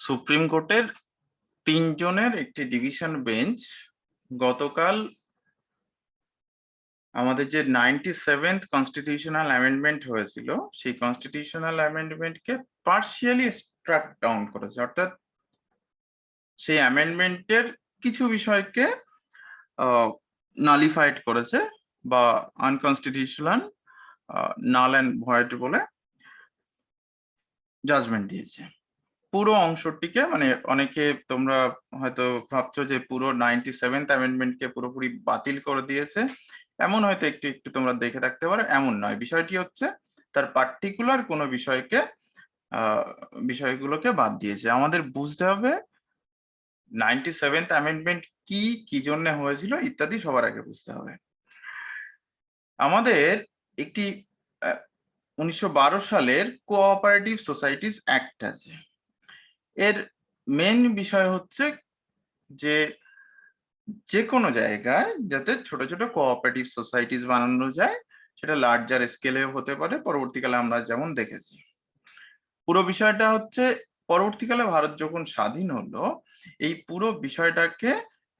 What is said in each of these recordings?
Supreme কোর্টের ৩ জনের একটি ডিভিশন বেঞ্চ গতকাল আমাদের যে 97th কনস্টিটিউশনাল অ্যামেন্ডমেন্ট হয়েছিল সেই কনস্টিটিউশনাল অ্যামেন্ডমেন্টকে পার্শিয়ালি স্ট্রাক ডাউন করেছে, অর্থাৎ সেই অ্যামেন্ডমেন্টের কিছু বিষয়কে নালিফাইড করেছে বা আনকনস্টিটিউশনাল, নাল অ্যান্ড ভয়েড বলে জাজমেন্ট দিয়েছে। পুরো অংশটিকে, মানে অনেকে তোমরা হয়তো ভাবছো যে পুরো 97th অ্যামেন্ডমেন্টকে পুরোপুরি বাতিল করে দিয়েছে, এমন হয়তো একটু একটু তোমরা দেখে থাকতে পারো, এমন নয়। বিষয়টি হচ্ছে তার পার্টিকুলার কোনো বিষয়গুলোকে বাদ দিয়েছে। আমাদের বুঝতে হবে 97th অ্যামেন্ডমেন্ট কি কি জন্য হয়েছিল ইত্যাদি সবার আগে বুঝতে হবে। আমাদের একটি 1912 সালের কোঅপারেটিভ সোসাইটিস অ্যাক্ট আছে। এর মেন বিষয় হচ্ছে যে কোনো জায়গায় যাতে ছোট ছোট কোঅপারেটিভ সোসাইটিস বানানো যায়, সেটা লার্জার স্কেলেও হতে পারে। পরবর্তীকালে আমরা যেমন দেখেছি, পুরো বিষয়টা হচ্ছে পরবর্তীকালে ভারত যখন স্বাধীন হলো, এই পুরো বিষয়টাকে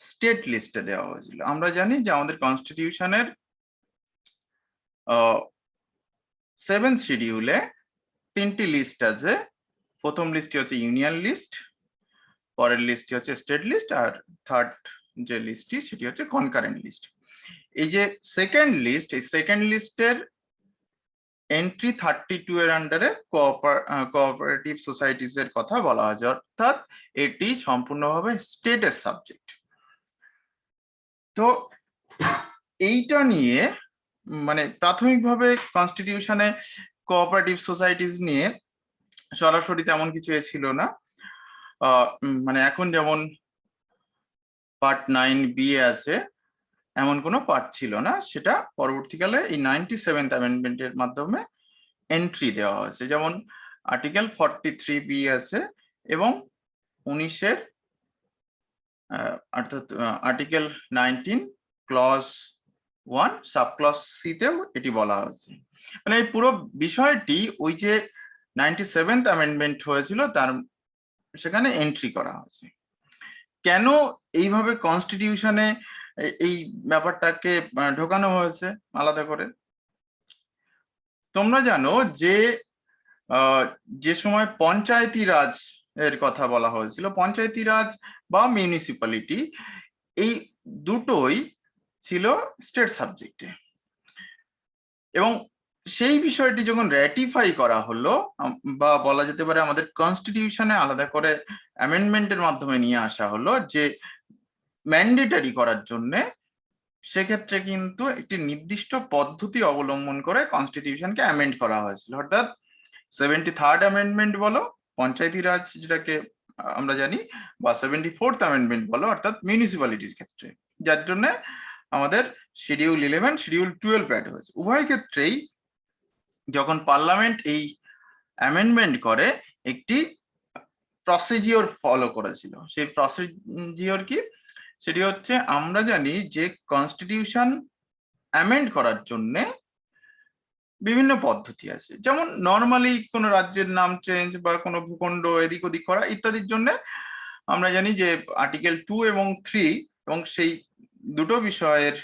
স্টেট লিস্টে দেওয়া হয়েছিল। আমরা জানি যে আমাদের কনস্টিটিউশনের 7th শিডিউলে 3টি লিস্ট আছে। প্রথম লিস্টটি হচ্ছে ইউনিয়ন লিস্ট, পরের লিস্টটি হচ্ছে স্টেট লিস্ট, আর থার্ড যে লিস্টটি সেটি হচ্ছে কনকারেন্ট লিস্ট। এই যে সেকেন্ড লিস্ট, এই সেকেন্ড লিস্টের এন্ট্রি 32 এর আন্ডারে কোঅপারেটিভ সোসাইটিস এর কথা বলা হয়েছে, অর্থাৎ এটি সম্পূর্ণভাবে স্টেটের সাবজেক্ট। তো এইটা নিয়ে মানে প্রাথমিকভাবে কনস্টিটিউশনে কোঅপারেটিভ সোসাইটিস নিয়ে সরাসরি তেমন কিছু ছিল না। মানে এখন যেমন পার্ট 9B আছে, এমন কোনো পার্ট ছিল না। সেটা পরবর্তীকালে এই 97th অ্যামেন্ডমেন্টের মাধ্যমে এন্ট্রি দেওয়া হয়েছে। যেমন আর্টিকেল 43B আছে এবং 19-এর অর্থাৎ article 19 clause 1 sub clause C তেও এটি বলা হয়েছে। মানে এই পুরো বিষয়টি ওই যে 97th অ্যামেন্ডমেন্ট হয়েছিল তার সেখানে এন্ট্রি করা হয়েছে। কেন এইভাবে কনস্টিটিউশনে এই ব্যাপারটাকে ঢোকানো হয়েছে আলাদা করে? তোমরা জানো যে যে সময় পঞ্চায়েতি রাজ এর কথা বলা হয়েছিল, পঞ্চায়েতি রাজ বা মিউনিসিপ্যালিটি, এই দুটোই ছিল স্টেট সাবজেক্টে। এবং সেই বিষয়টি যখন র্যাটিফাই করা হলো, বা বলা যেতে পারে আমাদের কনস্টিটিউশনে আলাদা করে অ্যামেন্ডমেন্টের মাধ্যমে নিয়ে আসা হলো যে ম্যান্ডেটারি করার জন্যে, সেক্ষেত্রে কিন্তু একটি নির্দিষ্ট পদ্ধতি অবলম্বন করে কনস্টিটিউশনকে অ্যামেন্ড করা হয়েছিল। অর্থাৎ 73rd অ্যামেন্ডমেন্ট বলো পঞ্চায়েতি রাজ যেটাকে আমরা জানি, বা 74th অ্যামেন্ডমেন্ট বলো অর্থাৎ মিউনিসিপ্যালিটির ক্ষেত্রে, যার জন্য আমাদের শিডিউল 11 শিডিউল 12 অ্যাড হয়েছে। উভয় ক্ষেত্রেই যখন পার্লামেন্ট এই অ্যামেন্ডমেন্ট করে একটি প্রসিজিওর ফলো করেছিল। সেই প্রসিজিওর কি? সেটি হচ্ছে, আমরা জানি যে কনস্টিটিউশন অ্যামেন্ড করার জন্য বিভিন্ন পদ্ধতি আছে। যেমন নর্মালি কোনো রাজ্যের নাম চেঞ্জ বা কোনো ভূখণ্ড এদিক ওদিক করা ইত্যাদির জন্য আমরা জানি যে আর্টিকেল 2 এবং 3 এবং সেই দুটো বিষয়ের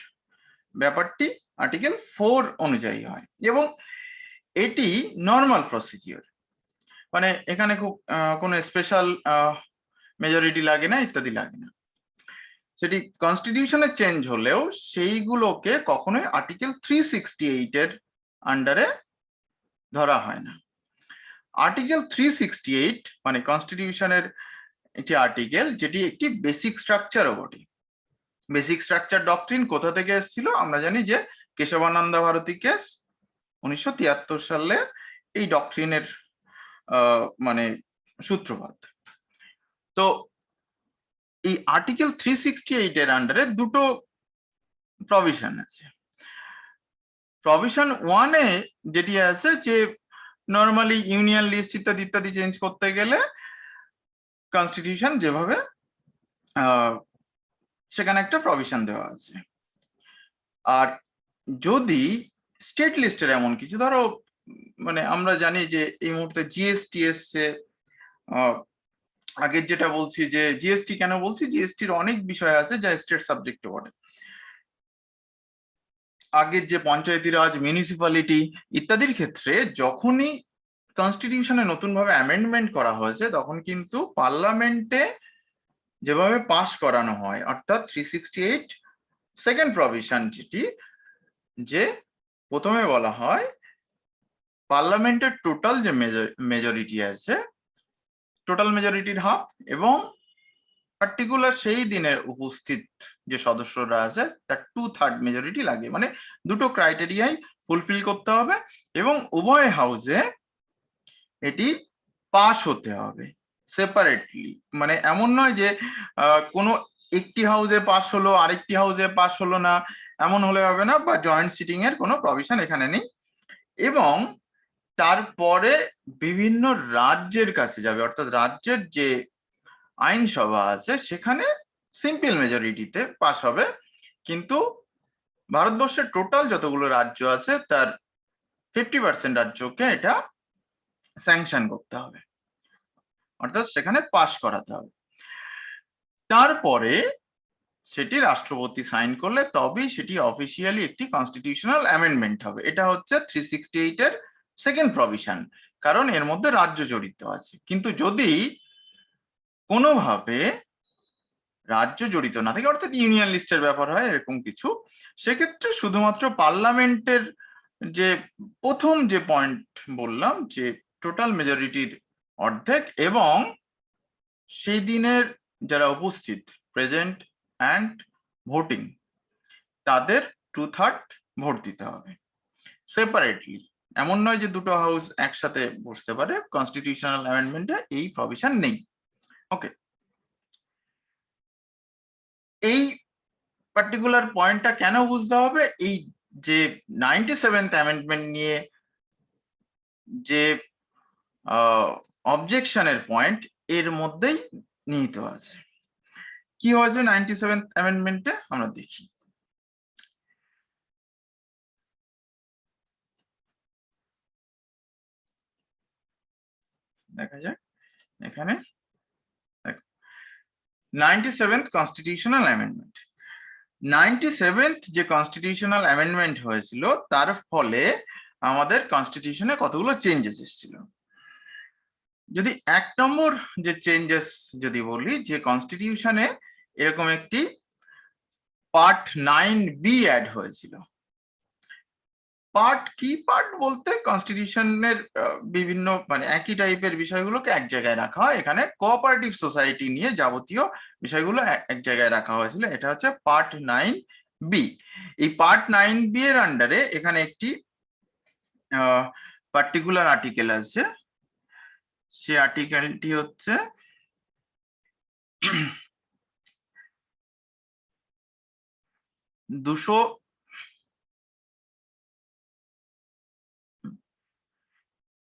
ব্যাপারটি আর্টিকেল 4 অনুযায়ী হয়, এবং এটি নর্মাল প্রসিজিওর। মানে এখানে খুব কোনো স্পেশাল মেজরিটি লাগে না, ইত্যাদি লাগে না। সেটি কনস্টিটিউশনে চেঞ্জ হলেও সেইগুলোকে কখনোই আর্টিকেল 368 এর আন্ডারে ধরা হয় না। আর্টিকেল 368 মানে কনস্টিটিউশনের একটি আর্টিকেল, যেটি একটি বেসিক স্ট্রাকচারও বটে। বেসিক স্ট্রাকচার ডক্ট্রিন কোথা থেকে এসেছিল? আমরা জানি যে কেশবানন্দ ভারতী কেস 1973 সালে এই ডক্ট্রিনের মানে সূত্রপাত। তো এই আর্টিকেল 368 এর আন্ডারে দুটো প্রভিশন আছে। প্রভিশন 1 এ যেটি আছে যে নর্মালি ইউনিয়ন লিস্ট ইত্যাদি ইত্যাদি চেঞ্জ করতে গেলে কনস্টিটিউশন যেভাবে সেখানে একটা প্রভিশন দেওয়া আছে। আর যদি স্টেট লিস্টের এমন কিছু, ধরো মানে আমরা জানি যে এই মুহূর্তে জিএসটি এসছে, আগের যেটা বলছি যে জিএসটি কেন বলছি, জিএসটির অনেক বিষয় আছে যা স্টেট সাবজেক্টে পড়ে। আগের যে পঞ্চায়েতি রাজ, মিউনিসিপ্যালিটি ইত্যাদির ক্ষেত্রে যখনই কনস্টিটিউশনে নতুন ভাবে অ্যামেন্ডমেন্ট করা হয়েছে তখন কিন্তু পার্লামেন্টে যেভাবে পাস করানো হয়, অর্থাৎ 368 সেকেন্ড প্রভিশন, যেটি যে প্রথমে বলা হয় পার্লামেন্টের টোটাল যে মেজরিটি আছে, টোটাল মেজরিটির হাফ, এবং পার্টিকুলার সেই দিনের উপস্থিত যে সদস্যরা আছে তার 2/3 মেজরিটি লাগে, মানে দুটো ক্রাইটেরিয়াই ফুলফিল করতে হবে এবং উভয় হাউসে এটি পাস হতে হবে সেপারেটলি। মানে এমন নয় যে কোনো একটি হাউসে পাস হলো আরেকটি হাউসে পাস হলো না, এমন হলে হবে না, বা জয়েন্ট সিটিং এর কোনো প্রভিশন এখানে নেই। এবং তারপরে বিভিন্ন রাজ্যের কাছে যাবে, অর্থাৎ রাজ্যের যে আইনসভা আছে সেখানে সিম্পল মেজরিটিতে পাস হবে, কিন্তু ভারতবর্ষের টোটাল যতগুলো রাজ্য আছে তার 50% রাজ্যকে এটা স্যাংশন করতে হবে, অর্থাৎ সেখানে পাস করাতে হবে। তারপরে সেটি রাষ্ট্রপতি সাইন করলে তবেই সেটি অফিসিয়ালি একটি কনস্টিটিউশনাল অ্যামেন্ডমেন্ট হবে। এটা হচ্ছে 368 এর সেকেন্ড প্রভিশন, কারণ এর মধ্যে রাজ্য জড়িত আছে। কিন্তু যদি কোনোভাবে রাজ্য জড়িত না থাকে, অর্থাৎ ইউনিয়ন লিস্টের ব্যাপার হয় এরকম কিছু, সেক্ষেত্রে শুধুমাত্র পার্লামেন্টের যে প্রথম যে পয়েন্ট বললাম যে টোটাল মেজরিটির অর্ধেক এবং সেই দিনের যারা উপস্থিত প্রেজেন্ট অ্যান্ড ভোটিং তাদের 2/3 ভোট দিতে হবে সেপারেটলি। এমন নয় যে দুটো হাউস একসাথে বসতে পারে, কনস্টিটিউশনাল অ্যামেন্ডমেন্টে এই প্রভিশন নেই। ওকে, এই পার্টিকুলার পয়েন্টটা কেন বুঝতে হবে, এই যে 97th অ্যামেন্ডমেন্ট নিয়ে যে অবজেকশনের পয়েন্ট এর মধ্যেই নিহিত আছে। কি হয়েছে 97th অ্যামেন্ডমেন্টে আমরা দেখি। দেখা যাক এখানে 97th কনস্টিটিউশনাল অ্যামেন্ডমেন্ট। 97th যে কনস্টিটিউশনাল অ্যামেন্ডমেন্ট হয়েছিল তার ফলে আমাদের কনস্টিটিউশনে কতগুলো চেঞ্জেস এসেছিল। যদি 1 নম্বর যে চেঞ্জেস যদি বলি, যে কনস্টিটিউশনে এরকম একটি পার্ট 9B অ্যাড হয়েছিল। পার্ট কি, পার্ট বলতে কনস্টিটিউশনের বিভিন্ন মানে একই টাইপের বিষয়গুলোকে এক জায়গায় রাখা হয়। এখানে কোঅপারেটিভ সোসাইটি নিয়ে যাবতীয় বিষয়গুলো এক জায়গায় রাখা হয়েছিল, এটা হচ্ছে পার্ট 9B। এই পার্ট 9B এর আন্ডারে এখানে একটি পার্টিকুলার আর্টিকেল আছে, সে আর্টিকেলটি হচ্ছে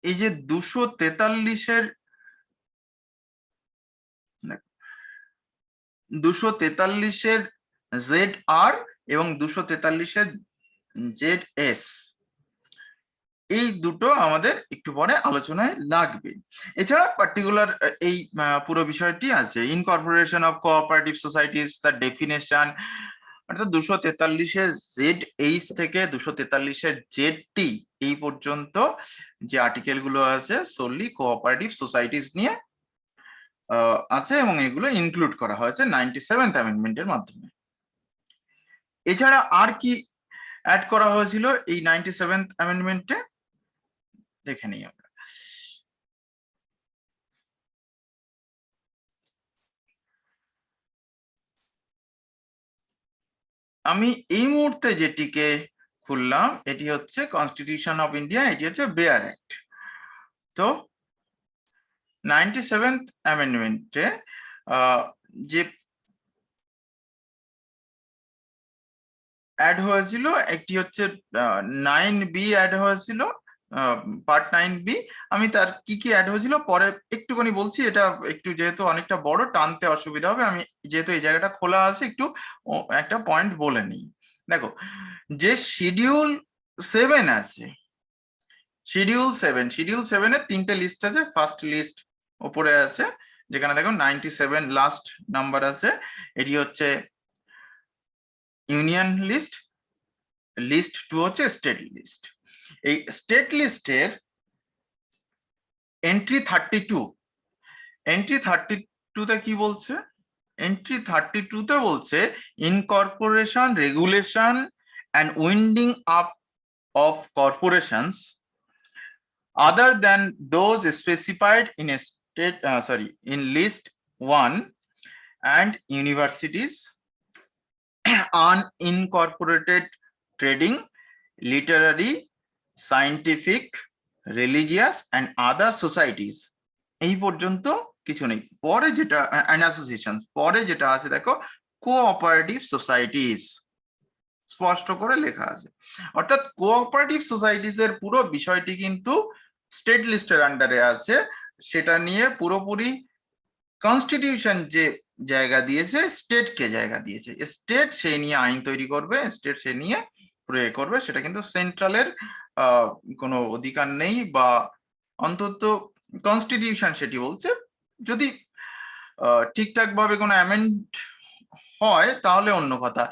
এই যে 243-এর 243-এর ZR এবং 243-এর ZS, এই দুটো আমাদের একটু পরে আলোচনায় লাগবে। এছাড়া পার্টিকুলার এই পুরো বিষয়টি আছে, ইনকর্পোরেশন অফ কোঅপারেটিভ সোসাইটিস, তার ডেফিনেশন, অর্থাৎ 243-এর ZH থেকে 243-এর ZT এই পর্যন্ত যে আর্টিকেল গুলো আছে solely কোঅপারেটিভ সোসাইটিস নিয়ে আছে এবং এগুলো ইনক্লুড করা হয়েছে 97th অ্যামেন্ডমেন্টের মাধ্যমে। এছাড়া আর কি অ্যাড করা হয়েছিল এই 97th অ্যামেন্ডমেন্টে দেখে নিই আমরা। আমি এই মুহূর্তে যেটিকে খুললাম এটি হচ্ছে কনস্টিটিউশন অফ ইন্ডিয়া, এটি হচ্ছে বেয়ার অ্যাক্ট। তো 97th অ্যামেন্ডমেন্টে যে অ্যাড হয়েছিল একটি হচ্ছে 9B অ্যাড হয়েছিল, পার্ট 9B। আমি তার কি কি অ্যাড হয়েছিল পরে একটুখানি বলছি, এটা একটু যেহেতু অনেকটা বড় টানতে অসুবিধা হবে, আমি যেহেতু এই জায়গাটা খোলা আছে একটু একটা পয়েন্ট বলে নিই। দেখো, যে শিডিউল 7 আছে, শিডিউল 7 এর 3টে লিস্ট আছে। ফার্স্ট লিস্ট ওপরে আছে, যেখানে দেখো 97 লাস্ট নাম্বার আছে, এটি হচ্ছে ইউনিয়ন লিস্ট, লিস্ট 2 হচ্ছে স্টেট লিস্ট। এই স্টেট লিস্টের এন্ট্রি 32, এন্ট্রি 32 তে কি বলছে? এন্ট্রি 32 তে বলছে incorporation regulation and winding up of corporations other than those specified in a state in list 1 and universities unincorporated trading literary scientific religious and other societies এই পর্যন্ত কিছু নেই। পরে যেটা and associations, পরে যেটা আছে দেখো কোঅপারেটিভ সোসাইটিস, স্পষ্ট করে লেখা আছে। অর্থাৎ কোঅপারেটিভ সোসাইটিস এর পুরো বিষয়টি কিন্তু স্টেট লিস্টের আন্ডারে আছে, সেটা নিয়ে পুরোপুরি কনস্টিটিউশন যে জায়গা দিয়েছে, স্টেটকে জায়গা দিয়েছে, স্টেট সেই নিয়ে আইন তৈরি করবে, স্টেট সে নিয়ে প্রয়োগ করবে, সেটা কিন্তু সেন্ট্রালের কোনো অধিকার নেই, বা অন্তত কনস্টিটিউশন সেটি বলছে। যদি ঠিকঠাক ভাবে কোনো অ্যামেন্ড হয় তাহলে অন্য কথা।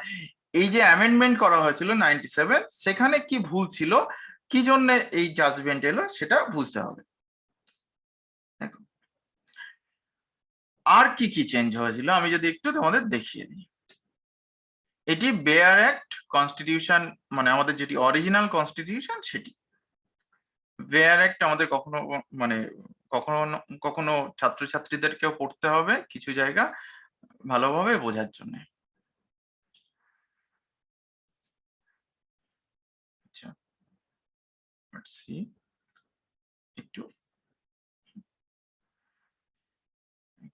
এই যে অ্যামেন্ডমেন্ট করা হয়েছিল 97, সেখানে কি ভুল ছিল, কি জন্য এই জাজমেন্ট এলো, সেটা বুঝতে হবে। দেখো আর কি কি চেঞ্জ হয়েছিল আমি যদি একটু তোমাদের দেখিয়ে দিই। এটি বেয়ার অ্যাক্ট কনস্টিটিউশন, মানে আমাদের যেটি অরিজিনাল কনস্টিটিউশন সেটি। বেয়ার অ্যাক্ট আমাদের কখনো মানে কখনো কখনো ছাত্রছাত্রীদেরকেও পড়তে হবে কিছু জায়গা ভালোভাবে বোঝার জন্য। আচ্ছা, let's see, একটু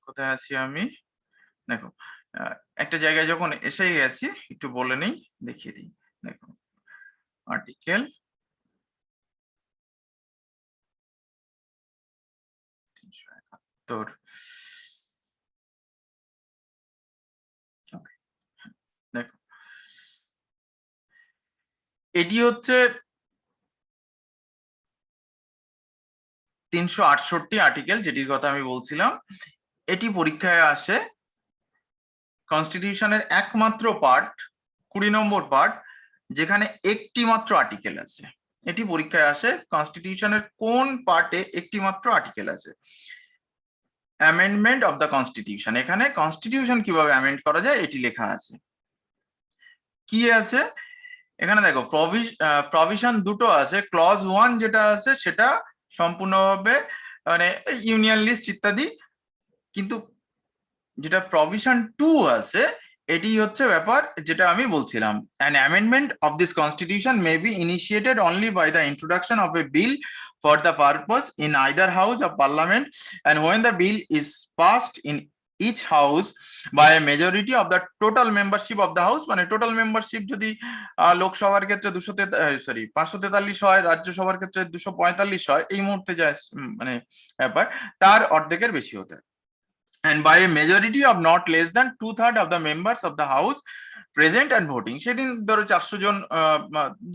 কোথায় আছি আমি, দেখো একটা জায়গায় যখন এসে গেছি একটু বলে নেই, দেখিয়ে দিই। দেখো আর্টিকেল 371, দেখো এটি হচ্ছে 368 আর্টিকেল, যেটির কথা আমি বলছিলাম। এটি পরীক্ষায় আসে কনস্টিটিউশনের একমাত্র পার্ট 20 নম্বর পার্ট, যেখানে একটি মাত্র আর্টিকেল আছে। এটি পরীক্ষায় আসে কনস্টিটিউশনের কোন পার্টে একটি মাত্র আর্টিকেল আছে, অ্যামেন্ডমেন্ট অফ দ্য কনস্টিটিউশন। এখানে কনস্টিটিউশন কিভাবে অ্যামেন্ড করা যায় এটি লেখা আছে। কি আছে এখানে দেখো, প্রভিশন দুটো আছে। ক্লজ 1 যেটা আছে সেটা সম্পূর্ণভাবে মানে ইউনিয়ন লিস্ট ইত্যাদি, কিন্তু যেটা প্রভিশন 2 আছে এটি হচ্ছে ব্যাপার যেটা আমি বলছিলাম, an amendment of this constitution may be initiated only by the introduction of a bill for the purpose in either house of parliament, and when the bill is passed in each house by a majority of the total membership of the house, মানে total membership যদি লোকসভার ক্ষেত্রে 543 হয়, রাজ্যসভার ক্ষেত্রে 245 হয়, এই মুহূর্তে যা মানে ব্যাপার তার অর্ধেকের বেশি হতে, and by a majority of not less than 2/3 of the members of the house present and voting। সেদিন ধরো 400 জন,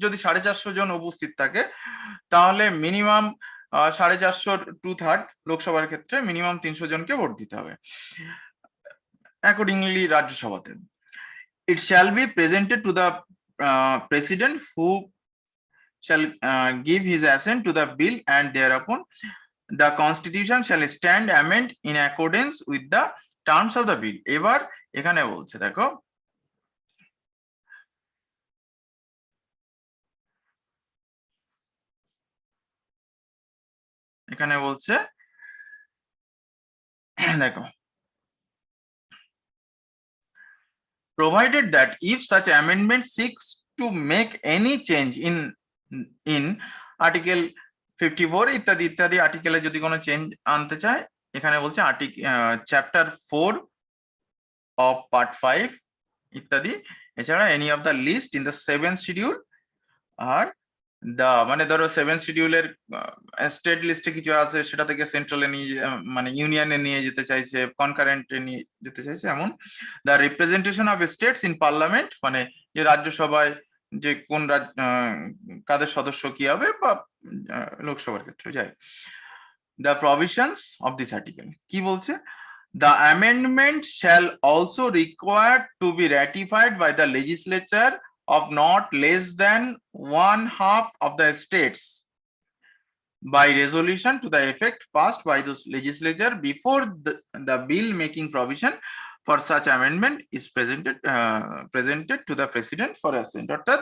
যদি 450 জন উপস্থিত থাকে তাহলে মিনিমাম 450 2/3, লোকসভার ক্ষেত্রে মিনিমাম 300 জনকে ভোট দিতে হবে accordingly রাজ্যসভাতে। It shall be presented to the president, who shall give his assent to the bill, and thereupon the constitution shall stand amend in accordance with the terms of the bill। এবার এখানে বলছে দেখো, এখানে বলছে দেখো, provided that if such amendment seeks to make any change in article 54 ইত্যাদি ইত্যাদি আর্টিকেলে যদি কোনো চেঞ্জ আনতে চায়, এখানে বলছে চ্যাপ্টার 4 অফ পার্ট 5 ইত্যাদি, এছাড়া any of the list in the 7th schedule, আর মানে ধরো 7th শিডিউলের স্টেট লিস্টে কিছু আছে সেটা থেকে সেন্ট্রালে নিয়ে মানে ইউনিয়নে নিয়ে যেতে চাইছে, কনকারেন্টে নিয়ে যেতে চাইছে, এমন the representation of states in parliament, মানে যে রাজ্যসভায় যে কোন কাদের সদস্য কি হবে, বা লোকসভার ক্ষেত্রে যায়। The provisions of this article কি বলছে, The amendment shall also require to be ratified by the legislature of not less than 1/2 of the states by resolution to the effect passed by those legislature before the bill making provision for such amendment is presented to the president for assent. অর্থাৎ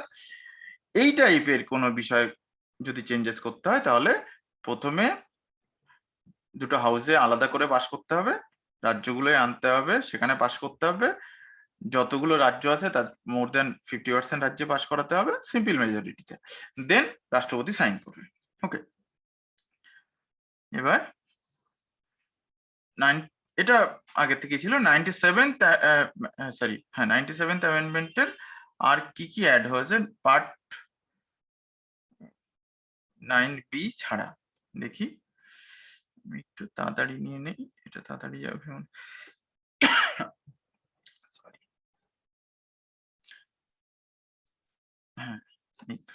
এই টাইপের কোনো বিষয় যদি changes করতে হয় তাহলে প্রথমে দুটো হাউসে আলাদা করে পাস করতে হবে, রাজ্যগুলোয় আনতে হবে, সেখানে পাস করতে হবে, যতগুলো রাজ্য আছে তার মোর দেন 50% রাজ্যে পাস করাতে হবে সিম্পল মেজরিটিতে, দেন রাষ্ট্রপতি সাইন করবে। ওকে, এবার এটা আগে থেকে ছিল 97th হ্যাঁ 97th অ্যামেন্ডমেন্টের আর কি কি অ্যাড হয়েছে পার্ট 9B ছাড়া দেখি, আমি একটু তাড়াতাড়ি নিয়ে নেই, এটা তাড়াতাড়ি যাবে। সরি, হ্যাঁ এই তো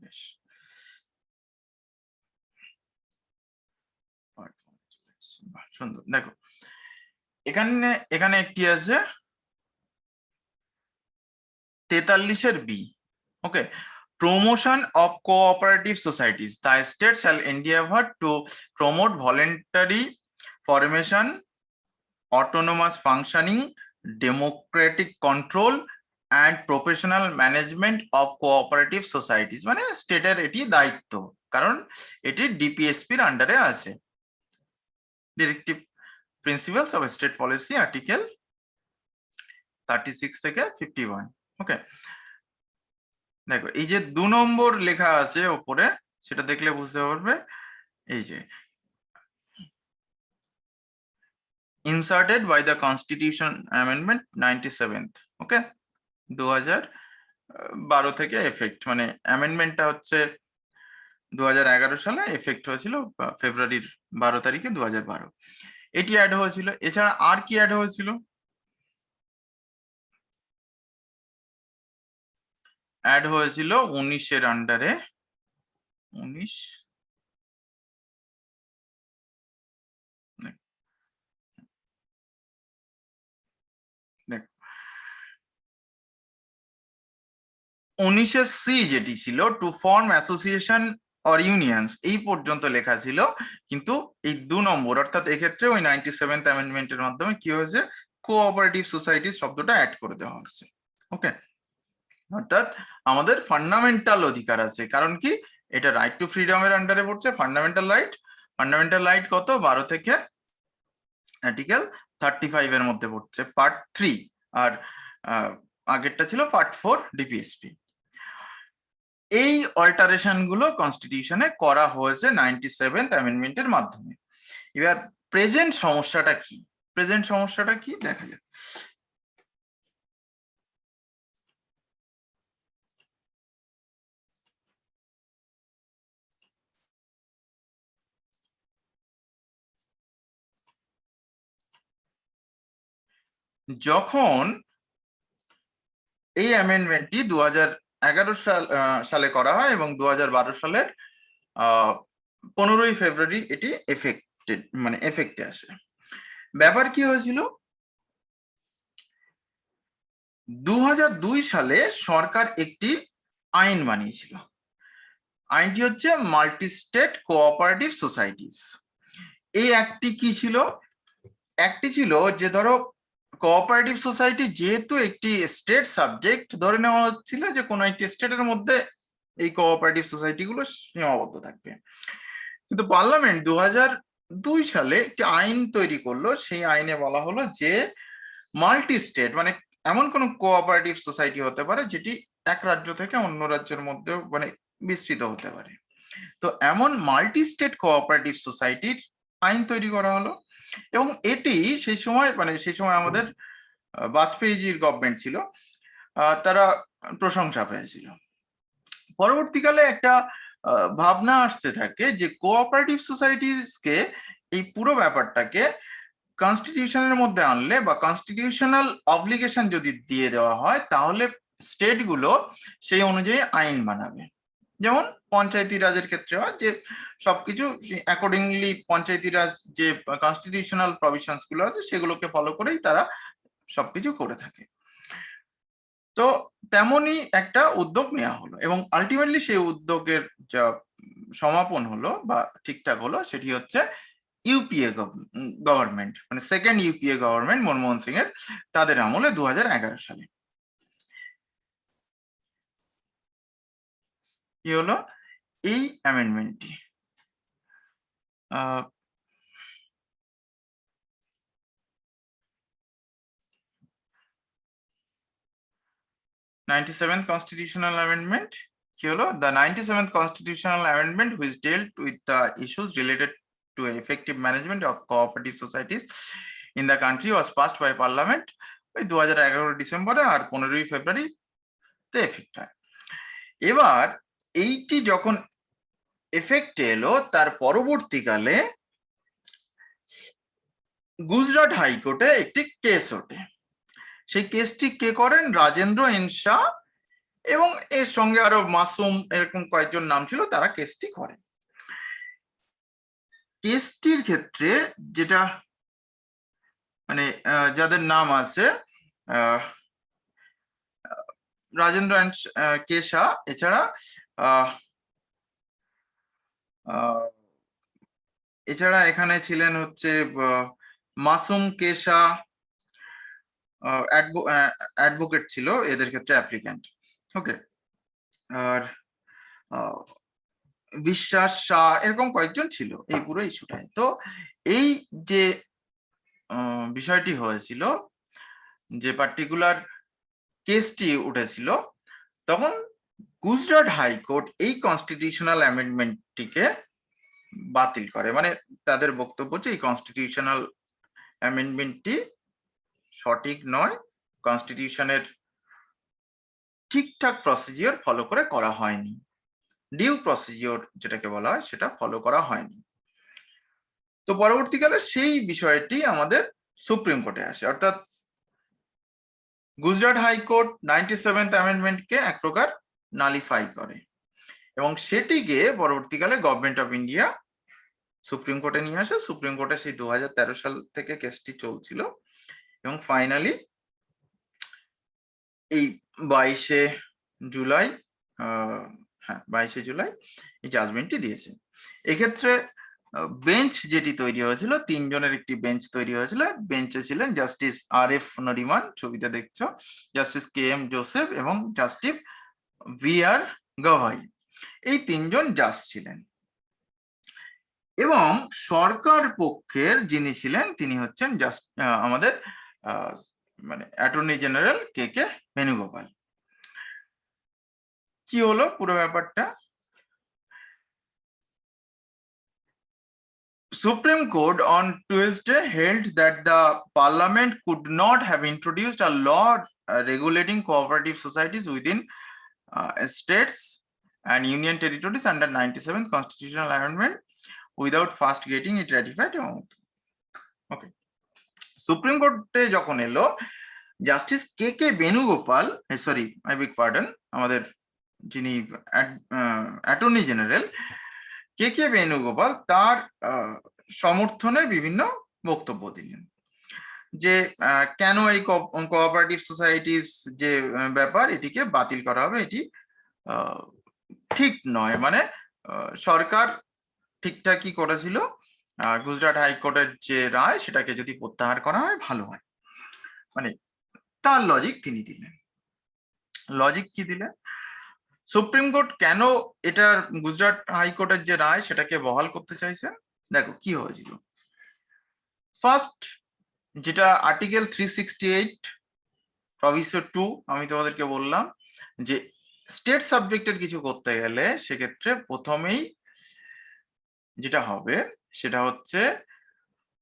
বেশ সুন্দর। দেখো এখানে একটি আছে 43-এর B. Okay, promotion of cooperative societies. The state shall endeavor to promote voluntary formation, autonomous functioning, democratic control and professional management of cooperative societies. মানে স্টেটের এটি দায়িত্ব, কারণ এটি ডিপিএসপির আন্ডারে আছে। Directive principles of state policy article 36 থেকে 51। ওকে, দেখো এই যে 2 নম্বর লেখা আছে উপরে, সেটা দেখলে বুঝতে পারবে। এই যে inserted by the constitution amendment 97th। ওকে, 2012 থেকে এফেক্ট, মানে অ্যামেন্ডমেন্টটা হচ্ছে 2011 সালে এফেক্ট হয়েছিল ফেব্রুয়ারির 12 তারিখে 2012, এটি অ্যাড হয়েছিল। এছাড়া আর কি অ্যাড হয়েছিল? অ্যাড হয়েছিল 19-এর আন্ডারে 19 19-এর সি যেটি ছিল to form association or unions, এই পর্যন্ত লেখা ছিল, কিন্তু এই 2 নম্বর অর্থাৎ এক্ষেত্রে ওই 97th অ্যামেন্ডমেন্টের মাধ্যমে কি হয়েছে, কোঅপারেটিভ সোসাইটি শব্দটা অ্যাড করে দেওয়া হয়েছে। ওকে, অর্থাৎ আমাদের ফান্ডামেন্টাল অধিকার আছে, কারণ কি এটা রাইট টু ফ্রিডমের আন্ডারে পড়ছে। ফান্ডামেন্টাল রাইট কত, 12 থেকে আর্টিকেল 35 এর মধ্যে পড়ছে, পার্ট 3, আর আগেরটা ছিল পার্ট 4 ডিপিএসপি। এই অল্টারেশন গুলো কনস্টিটিউশনে করা হয়েছে 97th অ্যামেন্ডমেন্টের মাধ্যমে। এবার প্রেজেন্ট সমস্যাটা কি দেখা যাক। যখন এই অ্যামেন্ডমেন্টটি 2011 সালে করা হয় এবং 2012 সালের 15ই ফেব্রুয়ারি এটি এফেক্টে আসে। ব্যাপার কি হয়েছিল, 2002 সালে সরকার একটি আইন বানিয়েছিল। আইনটি হচ্ছে মাল্টি স্টেট কোঅপারেটিভ সোসাইটিস। এই অ্যাক্টটি কি ছিল, একটি ছিল যে ধরো কোঅপারেটিভ সোসাইটি যেহেতু একটি স্টেট সাবজেক্ট, ধরে নেওয়া হচ্ছিল যে কোনো একটি স্টেটের মধ্যে এই কোঅপারেটিভ সোসাইটি গুলো সীমাবদ্ধ থাকবে। কিন্তু পার্লামেন্ট 2002 সালে একটি আইন তৈরি করলো, সেই আইনে বলা হলো যে মাল্টি স্টেট মানে এমন কোন কোঅপারেটিভ সোসাইটি হতে পারে যেটি এক রাজ্য থেকে অন্য রাজ্যের মধ্যে মানে বিস্তৃত হতে পারে। তো এমন মাল্টি স্টেট কোঅপারেটিভ সোসাইটির আইন তৈরি করা হলো, এবং এটি সেই সময় আমাদের বাজপেয়ীজির গভর্নমেন্ট ছিল, তারা প্রশংসা পেয়েছিল। পরবর্তীকালে একটা ভাবনা আসতে থাকে যে কোঅপারেটিভ সোসাইটিসকে এই পুরো ব্যাপারটাকে কনস্টিটিউশনের মধ্যে আনলে বা কনস্টিটিউশনাল অব্লিগেশন যদি দিয়ে দেওয়া হয়, তাহলে স্টেট গুলো সেই অনুযায়ী আইন বানাবে। যেমন পঞ্চায়েতি রাজের ক্ষেত্রে হয় যে সবকিছু অ্যাকর্ডিংলি পঞ্চায়েতি রাজ যে কনস্টিটিউশনাল প্রভিশনস গুলো আছে সেগুলোকে ফলো করেই তারা সবকিছু করে থাকে। তো তেমনই একটা উদ্যোগ নেওয়া হলো এবং আলটিমেটলি সেই উদ্যোগের যা সমাপন হলো বা ঠিকঠাক হলো সেটি হচ্ছে ইউপিএ গভর্নমেন্ট, মানে second UPA government Manmohan Singh এর, তাদের আমলে 2011 সালে কি হলো এই অ্যামেন্ডমেন্টটি। 97th constitutional amendment কি হলো? The 97th constitutional amendment which dealt with the issues related to effective management of cooperative societies in the country was passed by parliament ওই 2011 ডিসেম্বরে আর 15 ফেব্রুয়ারি তে এফেক্ট হয়। এবার এইটি যখন এফেক্ট এলো তার পরবর্তীকালে গুজরাট হাইকোর্টে একটি কেস ওঠে। সেই কেসটি কে করেন? রাজেন্দ্র এন শাহ এবং এর সঙ্গে আরো মাসুম এরকম কয়েকজন নাম ছিল, তারা কেসটি করেন। কেসটির ক্ষেত্রে যেটা মানে যাদের নাম আছে রাজেন্দ্র কে শাহ, এছাড়া এছাড়া এখানে ছিলেন হচ্ছে মাসুম কে শাহ, অ্যাডভোকেট ছিল এদের ক্ষেত্রে, অ্যাপ্লিক্যান্ট। ওকে, আর বিশ্বাস শাহ এরকম কয়েকজন ছিল এই পুরো ইস্যুটায়। তো এই যে বিষয়টি হয়েছিল, যে পার্টিকুলার কেসটি উঠেছিল, তখন গুজরাট হাইকোর্ট এই কনস্টিটিউশনাল অ্যামেন্ডমেন্টটিকে বাতিল করে। মানে তাদের বক্তব্য যে এই কনস্টিটিউশনাল অ্যামেন্ডমেন্টটি সঠিক নয়, কনস্টিটিউশনের ঠিকঠাক প্রসিজিওর ফলো করে করা হয়নি, ডিউ প্রসিজিওর যেটাকে বলা হয় সেটা ফলো করা হয়নি। তো পরবর্তীকালে সেই বিষয়টি আমাদের সুপ্রিম কোর্টে আসে, অর্থাৎ গুজরাট হাইকোর্ট 97th অ্যামেন্ডমেন্টকে এক প্রকার নালিফাই করে এবং সেটিকে পরবর্তীকালে গভর্নমেন্ট অফ ইন্ডিয়া সুপ্রিম কোর্টে নিয়ে আসে। সুপ্রিম কোর্টে সেই 2013 সাল থেকে কেসটি চলছিল এবং ফাইনালি এই 22শে জুলাই, হ্যাঁ 22শে জুলাই এই জাজমেন্টটি দিয়েছে। এক্ষেত্রে বেঞ্চ যেটি তৈরি হয়েছিল, 3 জনের একটি বেঞ্চ তৈরি হয়েছিল। বেঞ্চে ছিলেন জাস্টিস আর এফ নরিমান, ছবিতে দেখছো, জাস্টিস কে এম জোসেফ এবং জাস্টিস ভি আর গাভাই, এই 3 জন জাজ ছিলেন। এবং সরকার পক্ষের যিনি ছিলেন তিনি হচ্ছেন জাস্ট আমাদের মানে অ্যাটর্নি জেনারেল কে কে বেণুগোপাল। কি হলো পুরো ব্যাপারটা? Supreme Court on Tuesday held that the Parliament could not have introduced a law regulating cooperative societies within states and union territories under 97th Constitutional Amendment without first getting it ratified. Okay. Supreme কোর্টে যখন এলো, justice K K Venugopal, sorry I beg pardon, আমাদের যিনি attorney general কে কে বেণুগোপাল, তার সমর্থনে বিভিন্ন বক্তব্য দিলেন যে কেন এই কোঅপারেটিভ সোসাইটিস যে ব্যাপার এটিকে বাতিল করা হবে, এটি ঠিক নয়। মানে সরকার ঠিকঠাকই করেছিল, গুজরাট হাইকোর্টের যে রায় সেটাকে যদি প্রত্যাহার করা হয় ভালো হয়। মানে তার লজিক তিনি দিলেন। লজিক কি দিলেন? সুপ্রিম কোর্ট কেন এটার গুজরাট হাইকোর্টের যে রায় সেটাকে বহাল করতে চাইছেন? দেখো কি হয়েছিল। ফার্স্ট, যেটা আর্টিকেল 368 প্রভিসো 2, আমি তোমাদেরকে বললাম যে স্টেট সাবজেক্টের কিছু করতে গেলে সেক্ষেত্রে প্রথমেই যেটা হবে সেটা হচ্ছে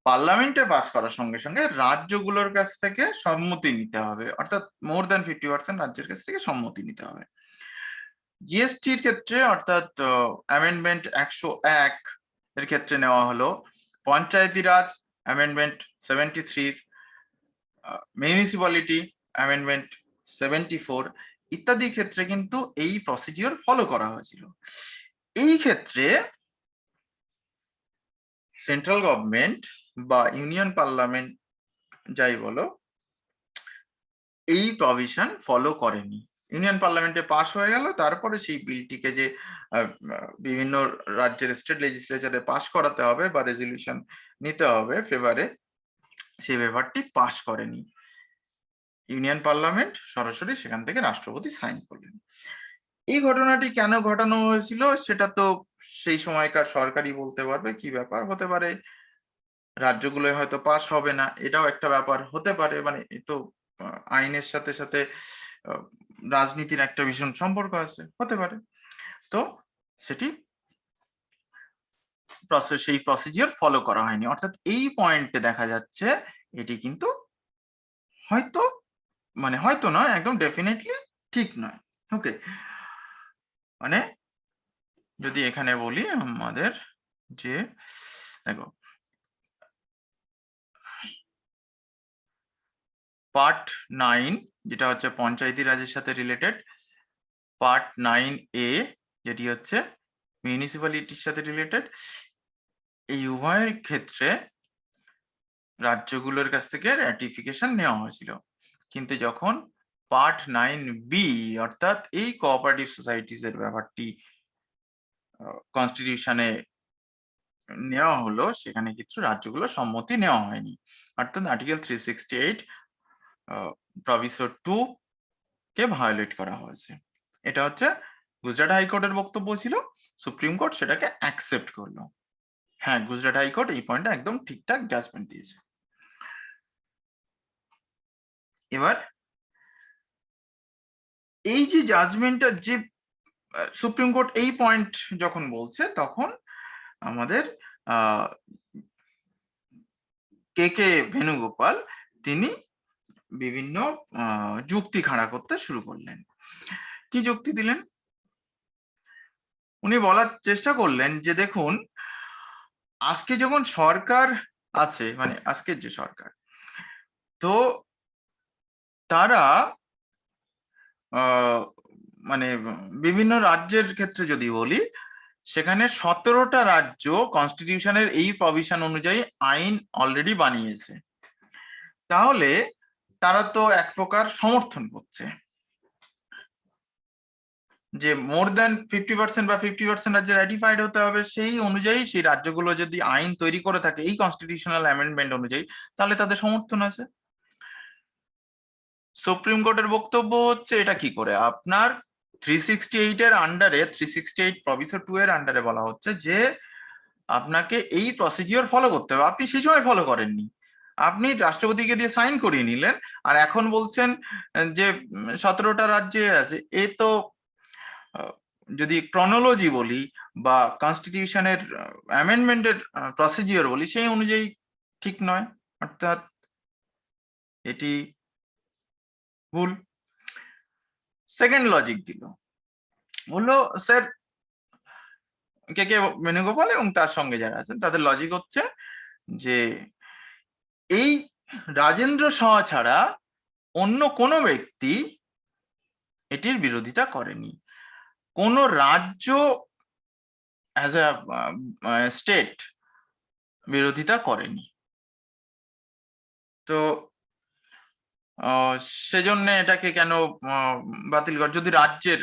পার্লামেন্টে পাস করার সঙ্গে সঙ্গে রাজ্যগুলোর কাছ থেকে সম্মতি নিতে হবে, অর্থাৎ মোর দ্যান 50% রাজ্যের কাছ থেকে সম্মতি নিতে হবে। জিএসটির ক্ষেত্রে অর্থাৎ অ্যামেন্ডমেন্ট 101 এর ক্ষেত্রে নেওয়া হলো, পঞ্চায়েতি রাজ অ্যামেন্ডমেন্ট 73, মিউনিসিপ্যালিটি অ্যামেন্ডমেন্ট 74, ইত্যাদি ক্ষেত্রে কিন্তু এই প্রসিডিওর ফলো করা হয়েছিল। এই ক্ষেত্রে সেন্ট্রাল গভর্নমেন্ট বা ইউনিয়ন পার্লামেন্ট যাই বলো, এই প্রভিশন ফলো করেনি। ইউনিয়ন পার্লামেন্টে পাশ হয়ে গেল, তারপরে সেই বিলটিকে যে বিভিন্ন রাজ্যের স্টেট লেজিসলেচারে পাশ করাতে হবে বা রেজলিউশন নিতে হবে ফেভারে, সেই ব্যাপারটি পাশ করেনি ইউনিয়ন পার্লামেন্ট, সরাসরি সেখান থেকে রাষ্ট্রপতি সাইন করলেন। এই ঘটনাটি কেন ঘটানো হয়েছিল সেটা তো সেই সময়কার সরকারই বলতে পারবে। কি ব্যাপার হতে পারে, রাজ্যগুলোয় হয়তো পাস হবে না, এটাও একটা ব্যাপার হতে পারে। মানে এ তো আইনের সাথে সাথে রাজনীতির একটা ভীষণ সম্পর্ক আছে, হতে পারে। তো সেটি সেই প্রসিজিওর ফলো করা হয়নি, অর্থাৎ এই পয়েন্টে দেখা যাচ্ছে এটি কিন্তু হয়তো, মানে হয়তো নয়, একদম ডেফিনেটলি ঠিক নয়। ওকে, মানে যদি এখানে বলি আমাদের যে দেখো পার্ট 9 যেটা হচ্ছে পঞ্চায়েতি রাজের সাথে রিলেটেড, পার্ট 9A যেটি হচ্ছে মিউনিসিপ্যালিটির সাথে রিলেটেড, এই উভয়ের ক্ষেত্রে রাজ্যগুলোর কাছ থেকে র্যাটিফিকেশন নেওয়া হয়েছিল। কিন্তু যখন পার্ট 9B অর্থাৎ এই কোঅপারেটিভ সোসাইটিস এর ব্যাপারটি কনস্টিটিউশনে নেওয়া হলো, সেখানে কিন্তু রাজ্যগুলোর সম্মতি নেওয়া হয়নি, অর্থাৎ আর্টিকেল 368 প্রভিসো 2 কে ভায়োলেট করা হয়েছে। এটা হচ্ছে গুজরাট হাইকোর্টের বক্তব্য ছিল, সুপ্রিম কোর্ট সেটাকে অ্যাকসেপ্ট করলো। হ্যাঁ, গুজরাট হাইকোর্ট এই পয়েন্টটা একদম ঠিকঠাক জাজমেন্ট দিয়েছে। এবার এই যে জাজমেন্টটা, যে সুপ্রিম কোর্ট এই পয়েন্ট যখন বলছে, তখন আমাদের কে ভেনুগোপাল তিনি বিভিন্ন যুক্তি খাড়া করতে শুরু করলেন। কি যুক্তি দিলেন? উনি বলার চেষ্টা করলেন যে দেখুন, আজকে যখন সরকার আছে, মানে আজকের যে সরকার, তো তারা মানে বিভিন্ন রাজ্যের ক্ষেত্রে যদি বলি, সেখানে 17টা রাজ্য কনস্টিটিউশনের এই প্রভিশন অনুযায়ী আইন অলরেডি বানিয়েছে। তাহলে তারা তো এক প্রকার সমর্থন করছে যে মোর দ্যান 50% বা 50% রাজ্যে র্যাটিফাইড হতে হবে, সেই অনুযায়ী সেই রাজ্যগুলো যদি আইন তৈরি করে থাকে এই কনস্টিটিউশনাল অ্যামেন্ডমেন্ট অনুযায়ী, তাহলে তাদের সমর্থন আছে। সুপ্রিম কোর্টের বক্তব্য হচ্ছে এটা কি করে, আপনার 368 এর আন্ডারে, 368 প্রভিসো 2 এর আন্ডারে বলা হচ্ছে যে আপনাকে এই প্রসিডিওর ফলো করতে হবে, আপনি সেই সময় ফলো করেননি, আপনি রাষ্ট্রপতিকে দিয়ে সাইন করিয়ে নিলেন, আর এখন বলছেন যে 17টা রাজ্যে আছে। এ তো যদি ক্রনোলজি বলি বা কনস্টিটিউশনের অ্যামেন্ডমেন্টের প্রসিডিওর বলি, সেই অনুযায়ী ঠিক নয়, অর্থাৎ এটি ভুল। সেকেন্ড লজিক দিল, বললো স্যার, কে বেণুগোপাল এবং তার সঙ্গে যারা আছেন তাদের লজিক হচ্ছে যে এই রাজেন্দ্র সাহা ছাড়া অন্য কোনো ব্যক্তি এটির বিরোধিতা করেনি, কোন রাজ্য অ্যাজ আ স্টেট বিরোধিতা করেনি। তো সেজন্য এটাকে কেন বাতিল কর, যদি রাজ্যের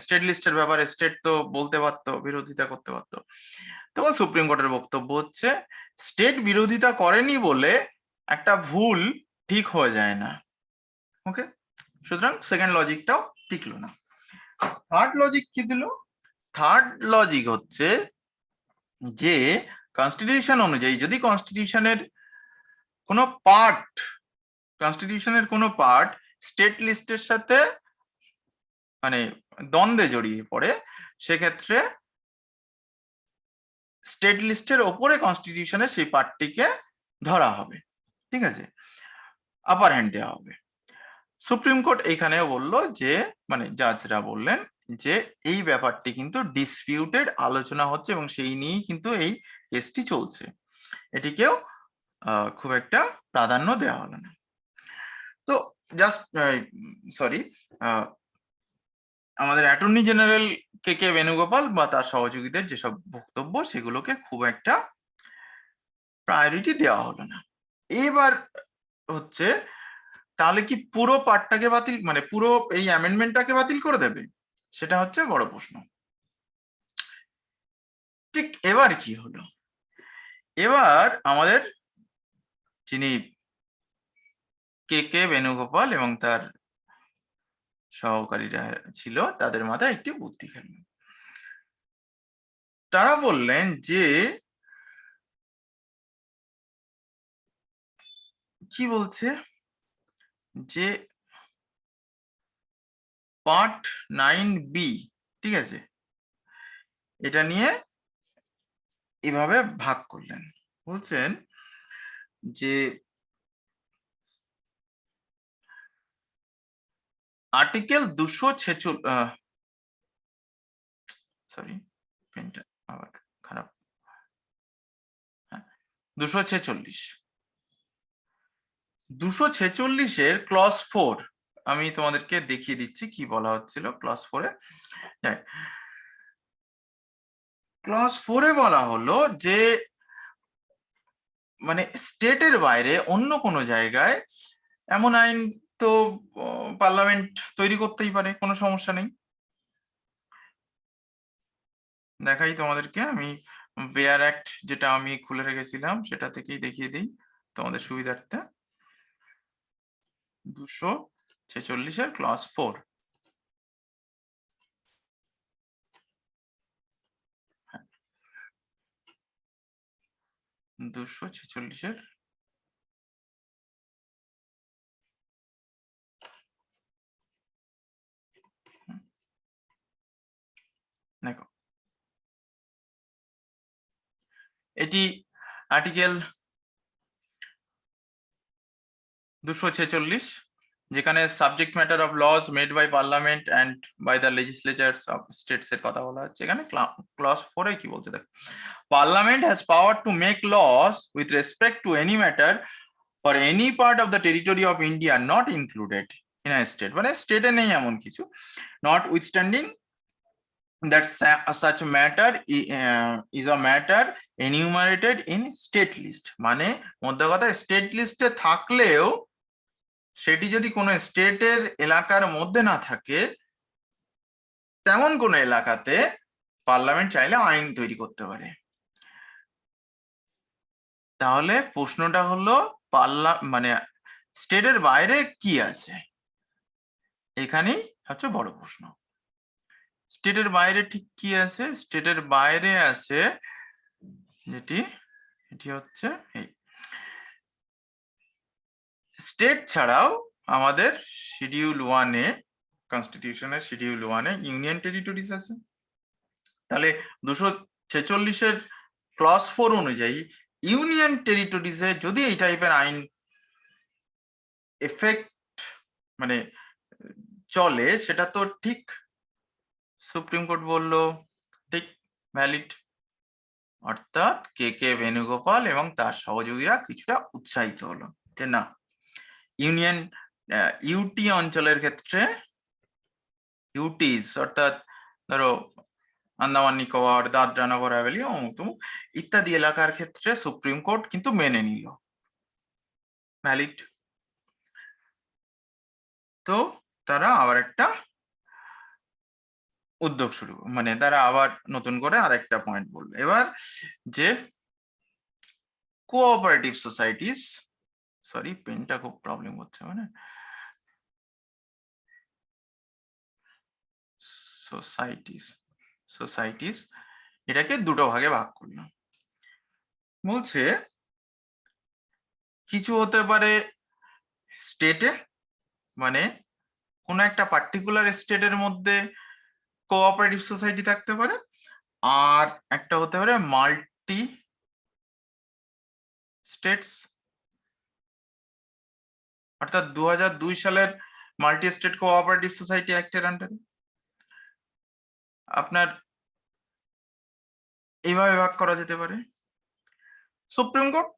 স্টেট লিস্টের ব্যাপারে স্টেট তো বলতে পারতো, বিরোধিতা করতে পারতো। তখন সুপ্রিম কোর্টের বক্তব্য হচ্ছে স্টেট বিরোধিতা করেনি বলে একটা ভুল ঠিক হয়ে যায় না। ওকে, সুতরাং সেকেন্ড লজিকটাও টিকলো না। থার্ড লজিক কি দিল? থার্ড লজিক হচ্ছে যে কনস্টিটিউশন অনুযায়ী যদি কনস্টিটিউশনের কোনো পার্ট স্টেট লিস্টের সাথে মানে দ্বন্দ্বে জড়িয়ে পড়ে, সেক্ষেত্রে স্টেট লিস্টের ওপরে কনস্টিটিউশনের সেই পার্টটিকে ধরা হবে, ঠিক আছে, আপার হ্যান্ড দেওয়া হবে। সুপ্রিম কোর্ট এখানেও বললো যে, মানে জাজরা বললেন যে এই ব্যাপারটি কিন্তু ডিসপিউটেড আলোচনা হচ্ছে এবং সেই নিয়েই কিন্তু এই কেসটি চলছে, এটিকেও খুব একটা প্রাধান্য দেওয়া হলো না। তো জাস্ট সরি, আমাদের অ্যাটর্নি জেনারেল কে কে বেণুগোপাল বা তার সহযোগীদের যেসব বক্তব্য সেগুলোকে খুব একটা প্রায়োরিটি দেওয়া হলো না। এবার হচ্ছে তাহলে কি পুরো পার্টটাকে বাতিল, মানে পুরো এই অ্যামেন্ডমেন্টটাকে বাতিল করে দেবে? সেটা হচ্ছে বড় প্রশ্ন। ঠিক এবার কি হলো, এবার আমাদের যিনি কে কে বেণুগোপাল এবং তার সহকারীরা ছিল তাদের মাথায় একটি বুদ্ধি খেলল। তারা বললেন যে কি বলছে যে পার্ট 9B, ঠিক আছে, এটা নিয়ে এভাবে ভাগ করলেন। বলছেন যে আর্টিকেল 246, সরি পেনটা আবার খারাপ, 246 ক্লজ 4, আমি তোমাদেরকে দেখিয়ে দিচ্ছি কি বলা হচ্ছিল ক্লজ 4-এ। ক্লজ 4-এ বলা হলো যে মানে স্টেটের বাইরে অন্য কোনো জায়গায় এমন আইন তো পার্লামেন্ট তৈরি করতেই পারে, কোনো সমস্যা নেই। দেখাই তোমাদেরকে, আমি বেয়ার অ্যাক্ট যেটা আমি খুলে রেখেছিলাম সেটা থেকেই দেখিয়ে দিই তোমাদের সুবিধার্থে। 246-এর ক্লজ 4, 246-এর দেখো, এটি আর্টিকেল 246, যেখানে subject matter of laws made by parliament and by the legislatures of states এর কথা বলা হচ্ছে। এখানে ক্লজ 4-এ কি বলতে দেখো, parliament has power to make laws with respect to any matter for any part of the territory of India not included in a state, মানে স্টেটে নেই এমন কিছু, notwithstanding that such matter is a matter enumerated in state list, মানে মধ্য কথা state লিস্টে থাকলেও সেটি যদি কোনো স্টেটের এলাকার মধ্যে না থাকে তেমন কোনো এলাকাতে পার্লামেন্ট চাইলে আইন তৈরি করতে পারে। তাহলে প্রশ্নটা হলো মানে স্টেটের বাইরে কি আছে, এখানেই হচ্ছে বড় প্রশ্ন। স্টেটের বাইরে ঠিক কি আছে? স্টেটের বাইরে আছে যেটি, এটি হচ্ছে এই স্টেট ছাড়াও আমাদের শিডিউল 1-এ, কনস্টিটিউশনের শিডিউল 1-এ ইউনিয়ন টেরিটরিজ আছে। তাহলে 246-এর ক্লজ 4 অনুযায়ী ইউনিয়ন টেরিটরিজে যদি এই টাইপের আইন এফেক্ট মানে চলে, সেটা তো ঠিক সুপ্রিম কোর্ট বললো ঠিক ভ্যালিড। অর্থাৎ কে কে বেণুগোপাল এবং তার সহযোগীরা কিছুটা উৎসাহিত হলো যে না, ইউনিয়ন ইউটি অঞ্চলের ক্ষেত্রে, ইউটিস অর্থাৎ ধরো আন্দামান নিকোবর, দাদরা নগর হাভেলি, অমুক ইত্যাদি এলাকার ক্ষেত্রে সুপ্রিম কোর্ট কিন্তু মেনে নিল, ভ্যালিড। তো তারা আবার একটা উদ্যোগ শুরু, মানে তারা আবার নতুন করে আরেকটা পয়েন্ট বললো এবার, যে কোঅপারেটিভ সোসাইটিস, সরি পেনটা খুব প্রবলেম হচ্ছে, মানে সোসাইটিস এটাকে দুটো ভাগে ভাগ করলাম। বলছে কিছু হতে পারে স্টেটে, মানে কোন একটা পার্টিকুলার স্টেটের মধ্যে কোঅপারেটিভ সোসাইটি থাকতে পারে, আর একটা হতে পারে মাল্টি স্টেটস, অর্থাৎ 2002 সালের মাল্টি স্টেট কোঅপারেটিভ সোসাইটি অ্যাক্টের আন্ডারে আপনার এইভাবে ভাগ করা যেতে পারে। সুপ্রিম কোর্ট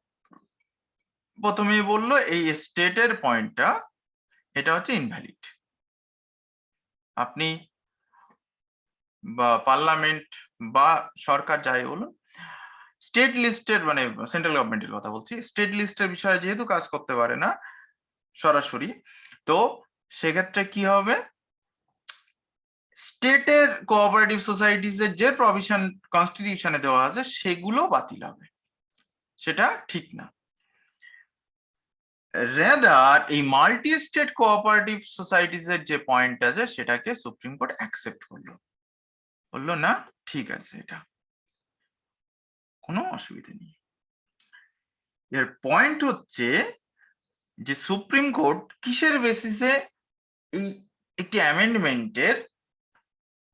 প্রথমেই বললো এই স্টেটের পয়েন্টটা এটা হচ্ছে ইনভ্যালিড। আপনি বা পার্লামেন্ট বা সরকার যাই বলুন, স্টেট লিস্টের মানে সেন্ট্রাল গভর্নমেন্টের কথা বলছি, স্টেট লিস্টের বিষয়ে যেহেতু কাজ করতে পারে না সরাসরি, তো সেক্ষেত্রে কি হবে, স্টেটের কোঅপারেটিভ সোসাইটিজ এর যে প্রভিশন কনস্টিটিউশনে দেওয়া আছে সেগুলো বাতিল হবে, সেটা ঠিক না। রেদার এই মাল্টি স্টেট কোঅপারেটিভ সোসাইটিজ এর যে পয়েন্ট আছে সেটাকে সুপ্রিম কোর্ট অ্যাকসেপ্ট করলো, বললো না ঠিক আছে, এটা কোনো অসুবিধা নেই। এর পয়েন্ট হচ্ছে যে সুপ্রিম কোর্ট কিসের বেসিসে এই একটি অ্যামেন্ডমেন্টের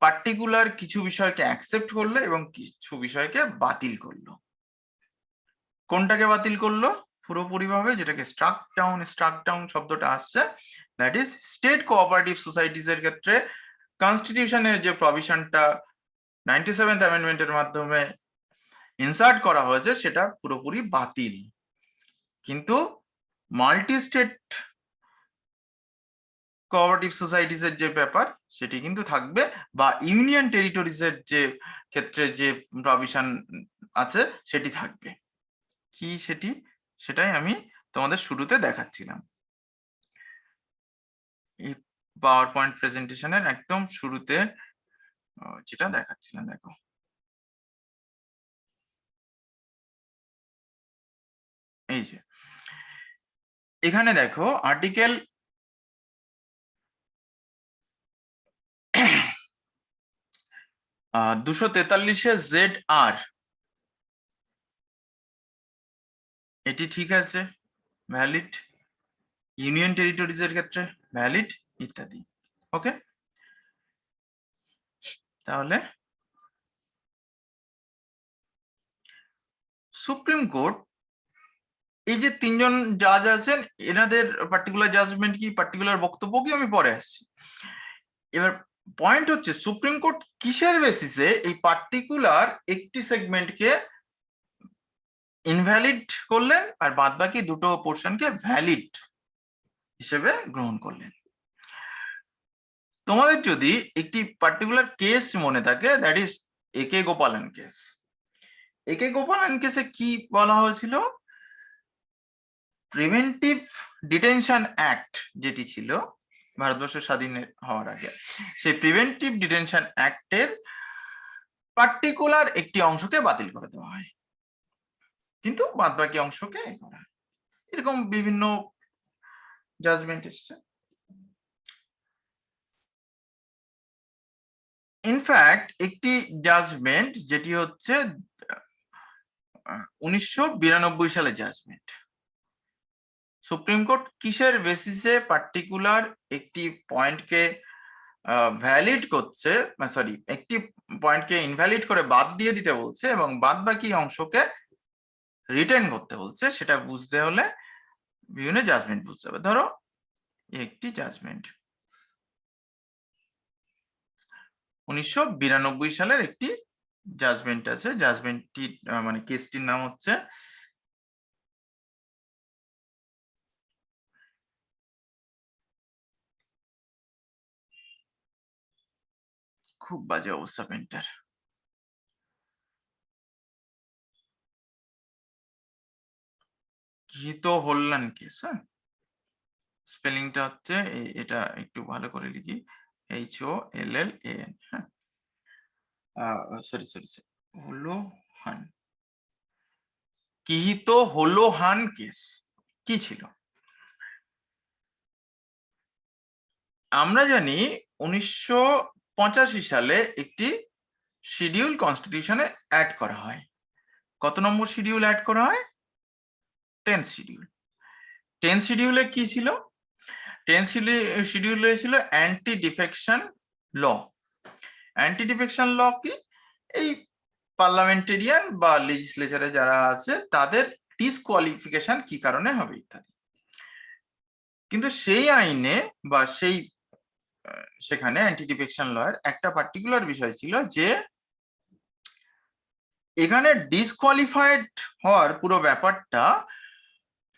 পার্টিকুলার কিছু বিষয়কে অ্যাকসেপ্ট করলো এবং কিছু বিষয়কে বাতিল করলো। কোনটাকে বাতিল করলো পুরোপুরিভাবে, যেটাকে স্ট্রাক ডাউন শব্দটা আসছে, that is state cooperative societies এর ক্ষেত্রে কনস্টিটিউশনের যে প্রভিশনটা 97th অ্যামেন্ডমেন্টের মাধ্যমে ইনসার্ট করা হয়েছে সেটা পুরোপুরি বাতিল, কিন্তু মাল্টি স্টেট কোঅপারেটিভ সোসাইটিজ এর যে ব্যাপার সেটি কিন্তু থাকবে, বা ইউনিয়ন টেরিটরিজ এর যে ক্ষেত্রে যে প্রভিশন আছে সেটি থাকবে। কি সেটি, সেটাই আমি তোমাদের শুরুতে দেখাচ্ছিলাম, এই পাওয়ার পয়েন্ট প্রেজেন্টেশনের একদম শুরুতে যেটা দেখাচ্ছিলাম। দেখো এই যে এখানে দেখো আর্টিকেল 243 ZR, এটি ঠিক আছে, ভ্যালিড, ইউনিয়ন টেরিটরিজ এর ক্ষেত্রে ভ্যালিড ইত্যাদি। ওকে, তাহলে সুপ্রিম কোর্ট এই যে তিনজন জাজ আছেন এনাদের পার্টিকুলার জাজমেন্ট কি, পার্টিকুলার বক্তব্য কি, আমি পরে আসছি। এবার পয়েন্ট হচ্ছে সুপ্রিম কোর্ট কিসের বেসিসে এই পার্টিকুলার একটি সেগমেন্টকে ইনভ্যালিড করলেন আর বাদবাকি দুটো পোর্শনকে ভ্যালিড হিসেবে গ্রহণ করলেন। তোমাদের যদি একটি পার্টিকুলার কেস মনে থাকে, দ্যাট ইজ একে গোপালন কেস। একে গোপালন কেসে কি বলা হয়েছিল, প্রিভেন্টিভ ডিটেনশন অ্যাক্ট যেটি ছিল ভারতবর্ষ স্বাধীন হওয়ার আগে, সেই প্রিভেন্টিভ ডিটেনশন অ্যাক্টের পার্টিকুলার একটি অংশকে বাতিল করে দেওয়া হয়, কিন্তু বাদবাকি অংশকে করা, এরকম বিভিন্ন জাজমেন্ট এসছে। ইনফ্যাক্ট একটি জাজমেন্ট যেটি হচ্ছে 1992 সালে জাজমেন্ট, সুপ্রিম কোর্ট কিসের বেসিসে পার্টিকুলার একটি পয়েন্টকে ভ্যালিড করছে, সরি একটি পয়েন্টকে ইনভ্যালিড করে বাদ দিয়ে দিতে বলছে এবং বাদ বাকি অংশকে রিটেন করতে বলছে, সেটা বুঝতে হলে বিভিন্ন জাজমেন্ট বুঝতে হবে। ধরো একটি জাজমেন্ট 1992 সালের একটি জাজমেন্ট আছে, জাজমেন্টটি মানে কেসটির নাম হচ্ছে খুব বাজে অবস্থা পেনটার, গৃহীত হল্যান কেস। হ্যাঁ, স্পেলিংটা হচ্ছে এটা একটু ভালো করে লিখি, HOLLAN। হ্যাঁ, সরি হলোহান, গৃহীত হলোহান কেস কি ছিল, আমরা জানি 1985 সালে একটি শিডিউল কনস্টিটিউশনে অ্যাড করা হয়। কত নম্বর শিডিউল অ্যাড করা হয়, 10th শিডিউল। 10th শিডিউলে কি ছিল, 10th শিডিউলে ছিল anti defection law. Anti defection law কি, এই পার্লামেন্টেরিয়ান বা লেজিসলেচারে যারা আছে তাদের ডিসকোয়ালিফিকেশন কি কারণে হবে ইত্যাদি। কিন্তু সেই আইনে বা সেই সেখানে অ্যান্টি ডিফেকশন লয়ের একটা পার্টিকুলার বিষয় ছিল যে এখানে ডিসকোয়ালিফাইড হওয়ার পুরো ব্যাপারটা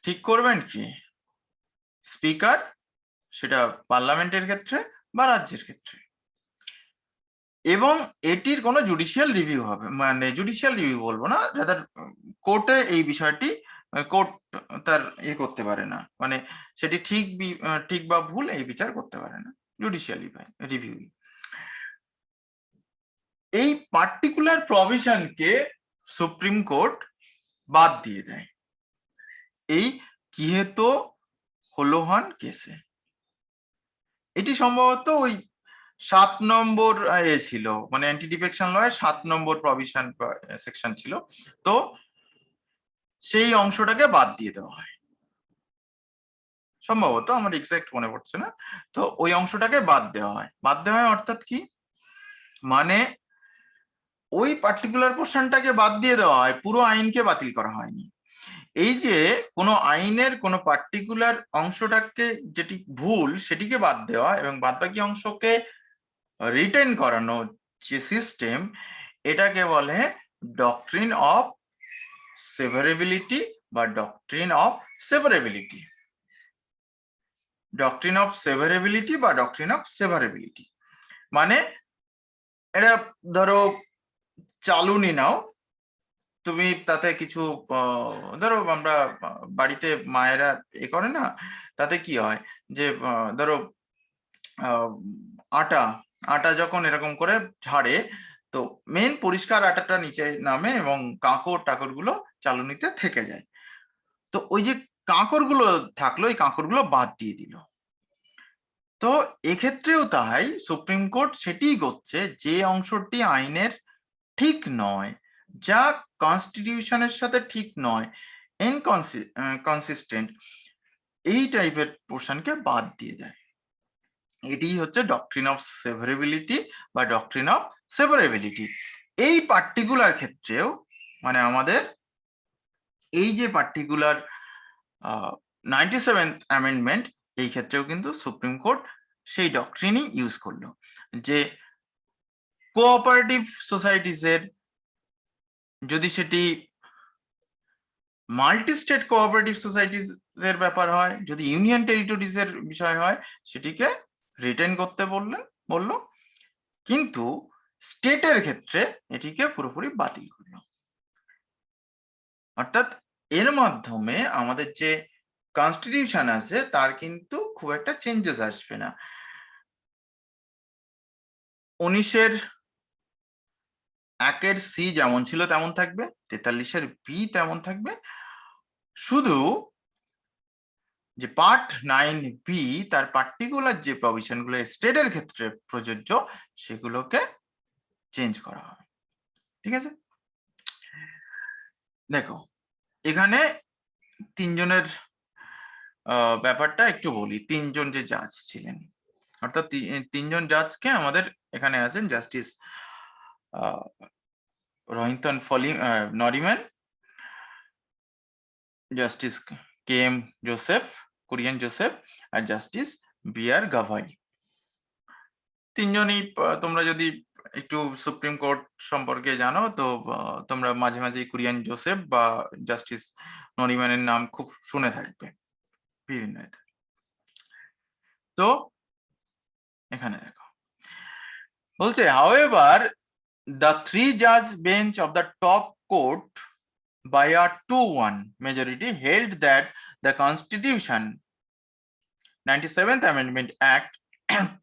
ঠিক করবেন কি, স্পিকার সেটা পার্লামেন্টের ক্ষেত্রে বা রাজ্যের ক্ষেত্রে, এবং এটির কোনো জুডিশিয়াল রিভিউ হবে, মানে জুডিশিয়াল রিভিউ বলবো না, রাদার কোর্টে এই বিষয়টি কোর্ট তার করতে পারে না, মানে সেটি ঠিক বা ভুল এই বিচার করতে পারে না, জুডিশিয়াল রিভিউ। এই পার্টিকুলার প্রভিশনকে সুপ্রিম কোর্ট বাদ দিয়ে দেয় এই কিহেতো হোলোহান কেসে। এটি সম্ভবত ওই 7 নম্বর ছিল, মানে অ্যান্টি ডিফেকশন লয়ে 7 নম্বর প্রভিশন সেকশন ছিল, তো সেই অংশটাকে বাদ দিয়ে দেওয়া হয় সম্ভবত, আমার এক্সাক্ট মনে পড়ছে না। তো ওই অংশটাকে বাদ দেওয়া হয় অর্থাৎ কি, মানে ওই পার্টিকুলার পোর্শনটাকে বাদ দিয়ে দেওয়া হয়, পুরো আইনকে বাতিল করা হয়নি। এই যে কোনো আইনের কোনো পার্টিকুলার অংশটাকে যেটি ভুল সেটিকে বাদ দেওয়া এবং বাদবাকি অংশকে রিটেন করানো যে সিস্টেম, এটাকে বলে ডক্ট্রিন অফ সেভারেবিলিটি বা ডক্ট্রিন অফ সেভারেবিলিটি, ডক্ট্রিন অফ সেভারেবিলিটি বা ডক্ট্রিন অফ সেভারেবিলিটি। মানে এটা ধরো চালুনি নাও তুমি, তাতে কিছু ধরো আমরা বাড়িতে মায়েরা করে না, তাতে কি হয় যে ধরো আটা আটা যখন এরকম করে ঝাড়ে, তো মেন পরিষ্কার আটাটা নিচে নামে এবং কাঁকড় টাকড় গুলো চালুনিতে থেকে যায়। তো ওই যে কাঁকড় গুলো থাকলো, এই কাঁকড় গুলো বাদ দিয়ে দিল। তো এক্ষেত্রেও তাই সুপ্রিম কোর্ট সেটিই করছে, যে অংশটি আইনের ঠিক নয়, যা কনস্টিটিউশনের সাথে ঠিক নয়, ইনকনসিস্টেন্ট, এই টাইপের পোর্শনকে বাদ দিয়ে দেয়। এটি হচ্ছে ডক্ট্রিন অফ সেভারেবিলিটি বা ডক্ট্রিন অফ সেভারেবিলিটি। এই পার্টিকুলার ক্ষেত্রেও মানে আমাদের এই যে পার্টিকুলার 97th অ্যামেন্ডমেন্ট, এই ক্ষেত্রেও কিন্তু সুপ্রিম কোর্ট সেই ডক্ট্রিনই ইউজ করলো, যে কোঅপারেটিভ সোসাইটিসের যদি সেটি মাল্টি স্টেট কোঅপারেটিভ সোসাইটিস এর ব্যাপার হয়, যদি ইউনিয়ন টেরিটরিজ এর বিষয় হয়, সেটিকে রিটেন করতে বললো, কিন্তু স্টেটের ক্ষেত্রে এটিকে পুরোপুরি বাতিল করলো। অর্থাৎ এর মাধ্যমে আমাদের যে কনস্টিটিউশন আছে তার কিন্তু খুব একটা চেঞ্জেস আসবে না। 19-এর 1-এর সি যেমন ছিল তেমন থাকবে, 43-এর বি তেমন থাকবে, শুধু যে পার্ট 9B তার পার্টিকুলার যে প্রভিশন গুলো স্টেটের ক্ষেত্রে প্রযোজ্য সেগুলোকে চেঞ্জ করা হবে। ঠিক আছে, দেখো এখানে তিনজনের ব্যাপারটা একটু বলি। তিনজন যে জাজ ছিলেন, অর্থাৎ তিনজন জাজকে আমাদের এখানে আছেন justice Rohinton Nariman, justice KM Joseph, Kurian Joseph, আর জাস্টিস BR গাভাই। তিনজনই তোমরা যদি একটু সুপ্রিম কোর্ট সম্পর্কে জানো তো তোমরা মাঝে মাঝে কুরিয়ান জোসেফ বা জাস্টিস নরিম্যানের নাম খুব শুনে থাকবে বিভিন্ন। তো এখানে দেখো বলছে, however the 3-judge bench of the top court by a 2-1 majority held that the Constitution 97th Amendment Act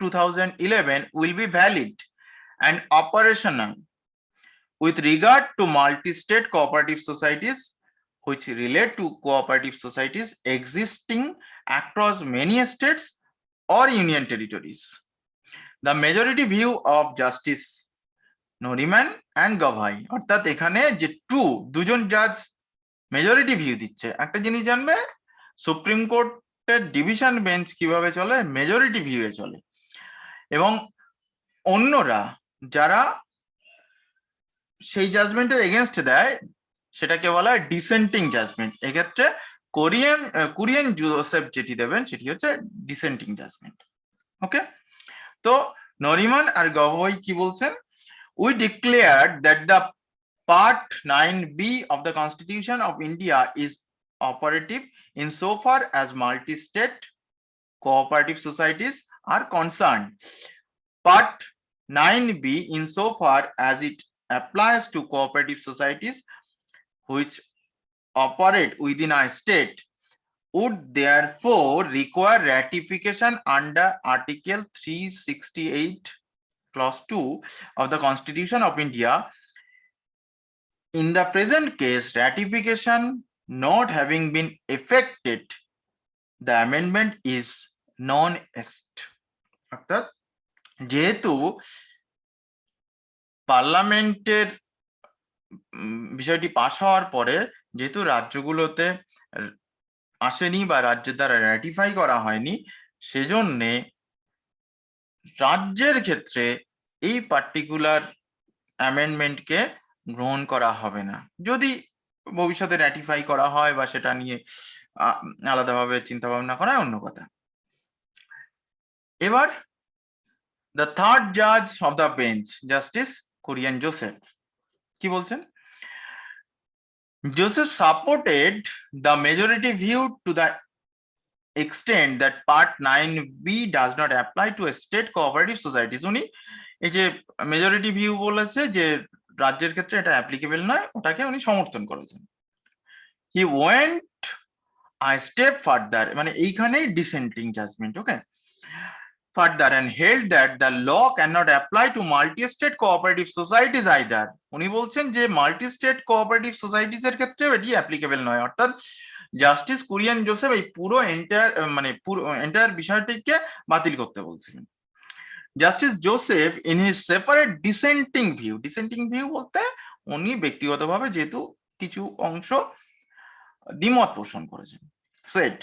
2011 will be valid and operational with regard to multi-state cooperative societies which relate to cooperative societies existing across many states or union territories. The majority view of Justice Nariman and Gavai, অর্থাৎ এখানে যে দুজন জাজ majority view দিচ্ছে। একটা জিনিস জানবে, supreme কোর্টের ডিভিশন বেঞ্চ কিভাবে চলে, মেজরিটি ভিউয়ে চলে, এবং অন্যরা যারা সেই জাজমেন্টের এগেনস্ট দেয় সেটাকে বলা হয় ডিসেন্টিং জাজমেন্ট। এক্ষেত্রে কুরিয়ান জোসেফ যেটি দেবেন সেটি হচ্ছে ডিসেন্টিং জাজমেন্ট। ওকে, তো নরিম্যান আর গাভাই কি বলছেন, we declared that the Part 9B of the Constitution of India is operative insofar as multi-state cooperative societies are concerned. Part 9b, insofar as it applies to cooperative societies which operate within a state, would therefore require ratification under Article 368 Clause 2 of the Constitution of India. In the present case, ratification not having been effected, the amendment is non-est. অর্থাৎ যেহেতু পার্লামেন্টের বিষয়টি পাশ হওয়ার পরে যেহেতু রাজ্যগুলোতে আসেনি বা রাজ্যের দ্বারা র্যাটিফাই করা হয়নি, সেজন্য রাজ্যের ক্ষেত্রে এই পার্টিকুলার অ্যামেন্ডমেন্টকে গ্রহণ করা হবে না। যদি ভবিষ্যতে র্যাটিফাই করা হয় বা সেটা নিয়ে আলাদাভাবে চিন্তা ভাবনা করা অন্য কথা। এবার দ্য থার্ড জাজ of the bench, justice Kurian Joseph, কি বলছেন? Joseph supported the majority view to the extent that Part 9b does not apply to state cooperative societies. উনি এই যে মেজরিটি ভিউ বলেছে যে রাজ্যের ক্ষেত্রে এটা অ্যাপ্লিকেবল নয়, ওটাকে উনি সমর্থন করেছেন। He went a step further, মানে এইখানেই dissenting judgement, okay, further and held that the law cannot apply to multi-state cooperative societies either. উনি বলছেন যে মাল্টি-স্টেট কোঅপারেটিভ সোসাইটিস এর ক্ষেত্রেও এটি অ্যাপ্লিকেবল নয়। অর্থাৎ জাস্টিস কুরিয়ান জোসেফ এই পুরো এন্টায়ার বিষয়টিকে বাতিল করতে বলছিলেন। Justice Joseph in his separate dissenting view বলতে উনি ব্যক্তিগতভাবে যেহেতু কিছু অংশ দ্বিমত পোষণ করেছেন, said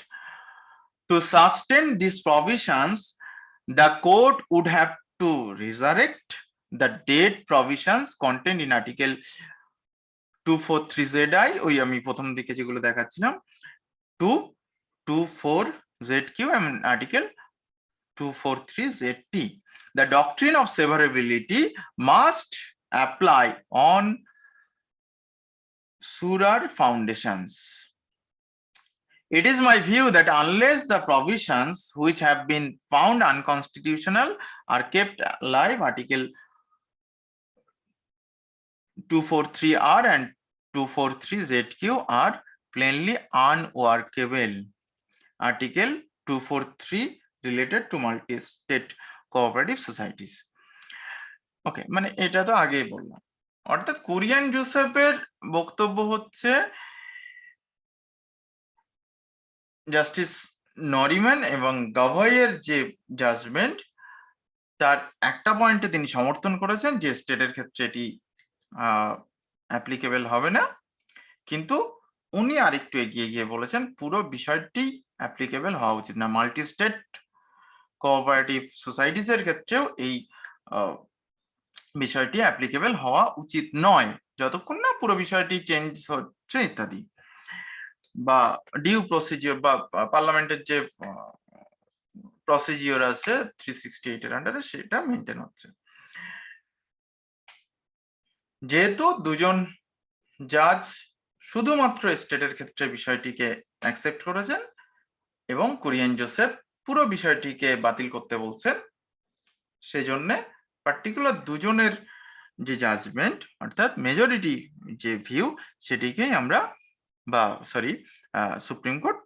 to sustain these provisions the court would have to resurrect the date provisions contained in Article 243ZI, ওই আমি প্রথম দিকে যেগুলো দেখাচ্ছিলাম 224ZQ and Article 243ZT. The doctrine of severability must apply on surer foundations. It is my view that unless the provisions which have been found unconstitutional are kept alive, Article 243R and 243ZQ are plainly unworkable. Article 243 related to multi-state cooperative societies. ওকে, মানে এটা তো আগেই বললাম। অর্থাৎ কুরিয়ান জোসেফের বক্তব্য হচ্ছে justice Nariman এবং গাভাইয়ের যে জাজমেন্ট, তার একটা পয়েন্টে তিনি সমর্থন করেছেন যে স্টেটের ক্ষেত্রে এটি অ্যাপ্লিকেবল হবে না, কিন্তু উনি আরেকটু এগিয়ে গিয়ে বলেছেন পুরো বিষয়টি অ্যাপ্লিকেবল হওয়া উচিত না, মাল্টি স্টেট কোঅপারেটিভ সোসাইটিস এর ক্ষেত্রেও এই বিষয়টি অ্যাপ্লিকেবল হওয়া উচিত নয় যতক্ষণ না পুরো বিষয়টি চেঞ্জ হচ্ছে ইত্যাদি, বা ডিউ প্রসিজিওর বা পার্লামেন্টের যে প্রসিজিওর আছে 368 এর আন্ডারে সেটা মেনটেন হচ্ছে। যেহেতু দুজন জাজ শুধুমাত্র স্টেটের ক্ষেত্রে বিষয়টিকে অ্যাকসেপ্ট করেছেন এবং কুরিয়ান জোসেফ পুরো বিষয়টিকে বাতিল করতে বলছেন, সেজন্য পার্টিকুলার দুজনের যে জাজমেন্ট অর্থাৎ মেজরিটি যে ভিউ সেটিকেই আমরা বা সুপ্রিম কোর্ট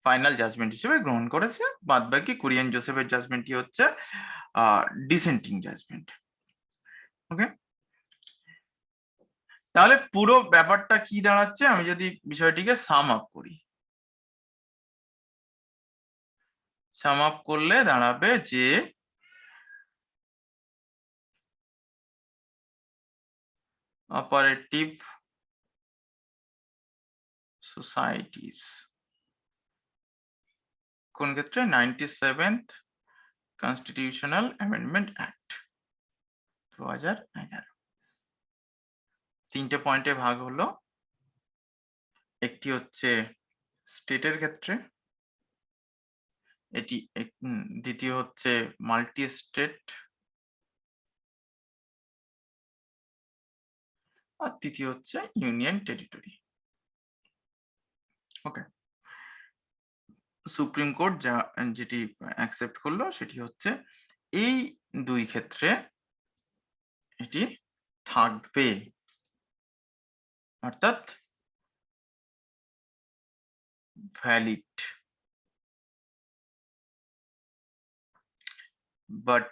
ফাইনাল জাজমেন্ট হিসেবে গ্রহণ করেছে। বাদবাকি কুরিয়ান জোসেফের জাজমেন্টটি হচ্ছে ডিসেন্টিং জাজমেন্ট। ওকে, তাহলে পুরো ব্যাপারটা কি দাঁড়াচ্ছে, আমি যদি বিষয়টিকে সাম আপ করি, সাম আপ করলে দাঁড়াবে যে অপারেটিভ সোসাইটিস কোন ক্ষেত্রে 97th কনস্টিটিউশনাল অ্যামেন্ডমেন্ট অ্যাক্ট 2011 তিনটে পয়েন্টে ভাগ হলো, একটি হচ্ছে স্টেটের ক্ষেত্রে, এটি দ্বিতীয় হচ্ছে মাল্টি স্টেট, আর তৃতীয় হচ্ছে ইউনিয়ন টেরিটরি। ওকে, সুপ্রিম কোর্ট যেটি অ্যাকসেপ্ট করলো সেটি হচ্ছে এই দুই ক্ষেত্রে এটি থাকবে, অর্থাৎ ভ্যালিড। বাট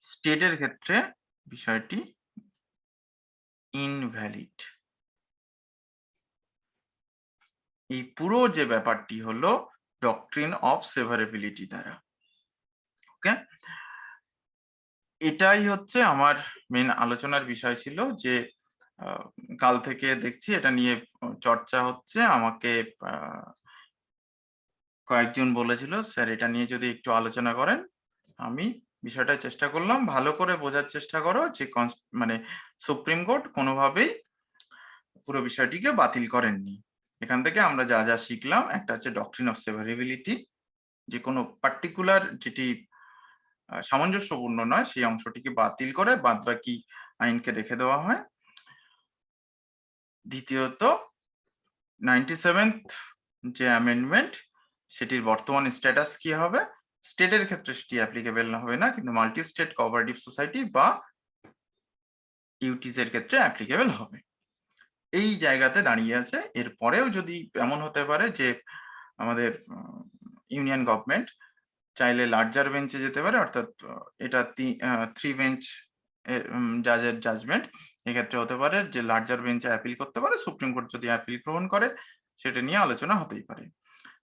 স্টেটের ক্ষেত্রে বিষয়টি ইনভ্যালিড। এই পুরো যে ব্যাপারটি হলো ডক্ট্রিন অফ সেভারেবিলিটি দ্বারা। ওকে, এটাই হচ্ছে আমার মেন আলোচনার বিষয় ছিল যে কাল থেকে দেখছি এটা নিয়ে চর্চা হচ্ছে। আমাকে কয়েকজন বলেছিল স্যার এটা নিয়ে যদি একটু আলোচনা করেন। আমি বিষয়টা চেষ্টা করলাম, ভালো করে বোঝার চেষ্টা করো যে মানে সুপ্রিম কোর্ট কোনোভাবেই পুরো বিষয়টিকে বাতিল করেননি। এখান থেকে আমরা যা যা শিখলাম, একটা হচ্ছে ডক্ট্রিন অফ সেভারেবিলিটি, যে কোনো পার্টিকুলার যেটি সামঞ্জস্যপূর্ণ নয় সেই অংশটিকে বাতিল করে বাদবাকি আইনকে রেখে দেওয়া হয়। দ্বিতীয়ত 97th যে অ্যামেন্ডমেন্ট সেটির বর্তমান স্ট্যাটাস কি হবে, স্টেটের ক্ষেত্রে সেটি অ্যাপ্লিকেবল হবে না, কিন্তু মাল্টি স্টেট কোঅপারেটিভ সোসাইটি বা ইউটিস এর ক্ষেত্রে অ্যাপ্লিকেবল হবে। এই জায়গাতে দাঁড়িয়ে আছে। এর পরেও যদি এমন হতে পারে যে আমাদের ইউনিয়ন গভর্নমেন্ট চাইলে লার্জার বেঞ্চে যেতে পারে, অর্থাৎ এটা 3 বেঞ্চ জাজের জাজমেন্ট, এক্ষেত্রে হতে পারে যে লার্জার বেঞ্চে অ্যাপিল করতে পারে। সুপ্রিম কোর্ট যদি অ্যাপিল গ্রহণ করে সেটা নিয়ে আলোচনা হতেই পারে।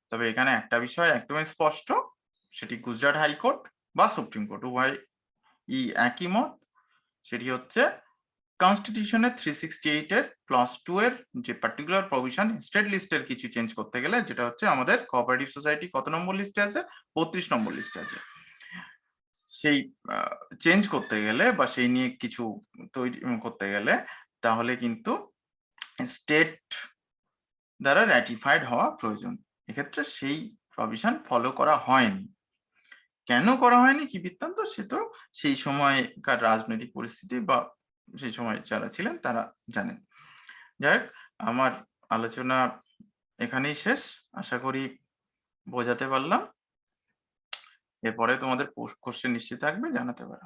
তবে এখানে একটা বিষয় একদমই স্পষ্ট, সেটি গুজরাট হাইকোর্ট বা সুপ্রিম কোর্ট উভয় একই মত। সেটি হচ্ছে কনস্টিটিউশনের 368 এর ক্লজ 2 এর যে পার্টিকুলার প্রভিশন স্টেট লিস্টের কিছু চেঞ্জ করতে গেলে, যেটা হচ্ছে আমাদের কোঅপারেটিভ সোসাইটি কত নম্বর লিস্টে আছে, 32 নম্বর লিস্টে আছে, সেই চেঞ্জ করতে গেলে বা সেই নিয়ে কিছু তৈরি করতে গেলে তাহলে কিন্তু স্টেট দ্বারা র্যাটিফাইড হওয়া প্রয়োজন। এক্ষেত্রে সেই প্রভিশন ফলো করা হয়নি। কেন করা হয়নি কি বৃত্তান্ত সে তো সেই সময়কার রাজনৈতিক পরিস্থিতি বা সেই সময় যারা ছিলেন তারা জানেন। যাই হোক, আমার আলোচনা এখানেই শেষ। আশা করি বোঝাতে পারলাম। এরপরে তোমাদের কোশ্চেন নিশ্চয়ই থাকবে, জানাতে পারো।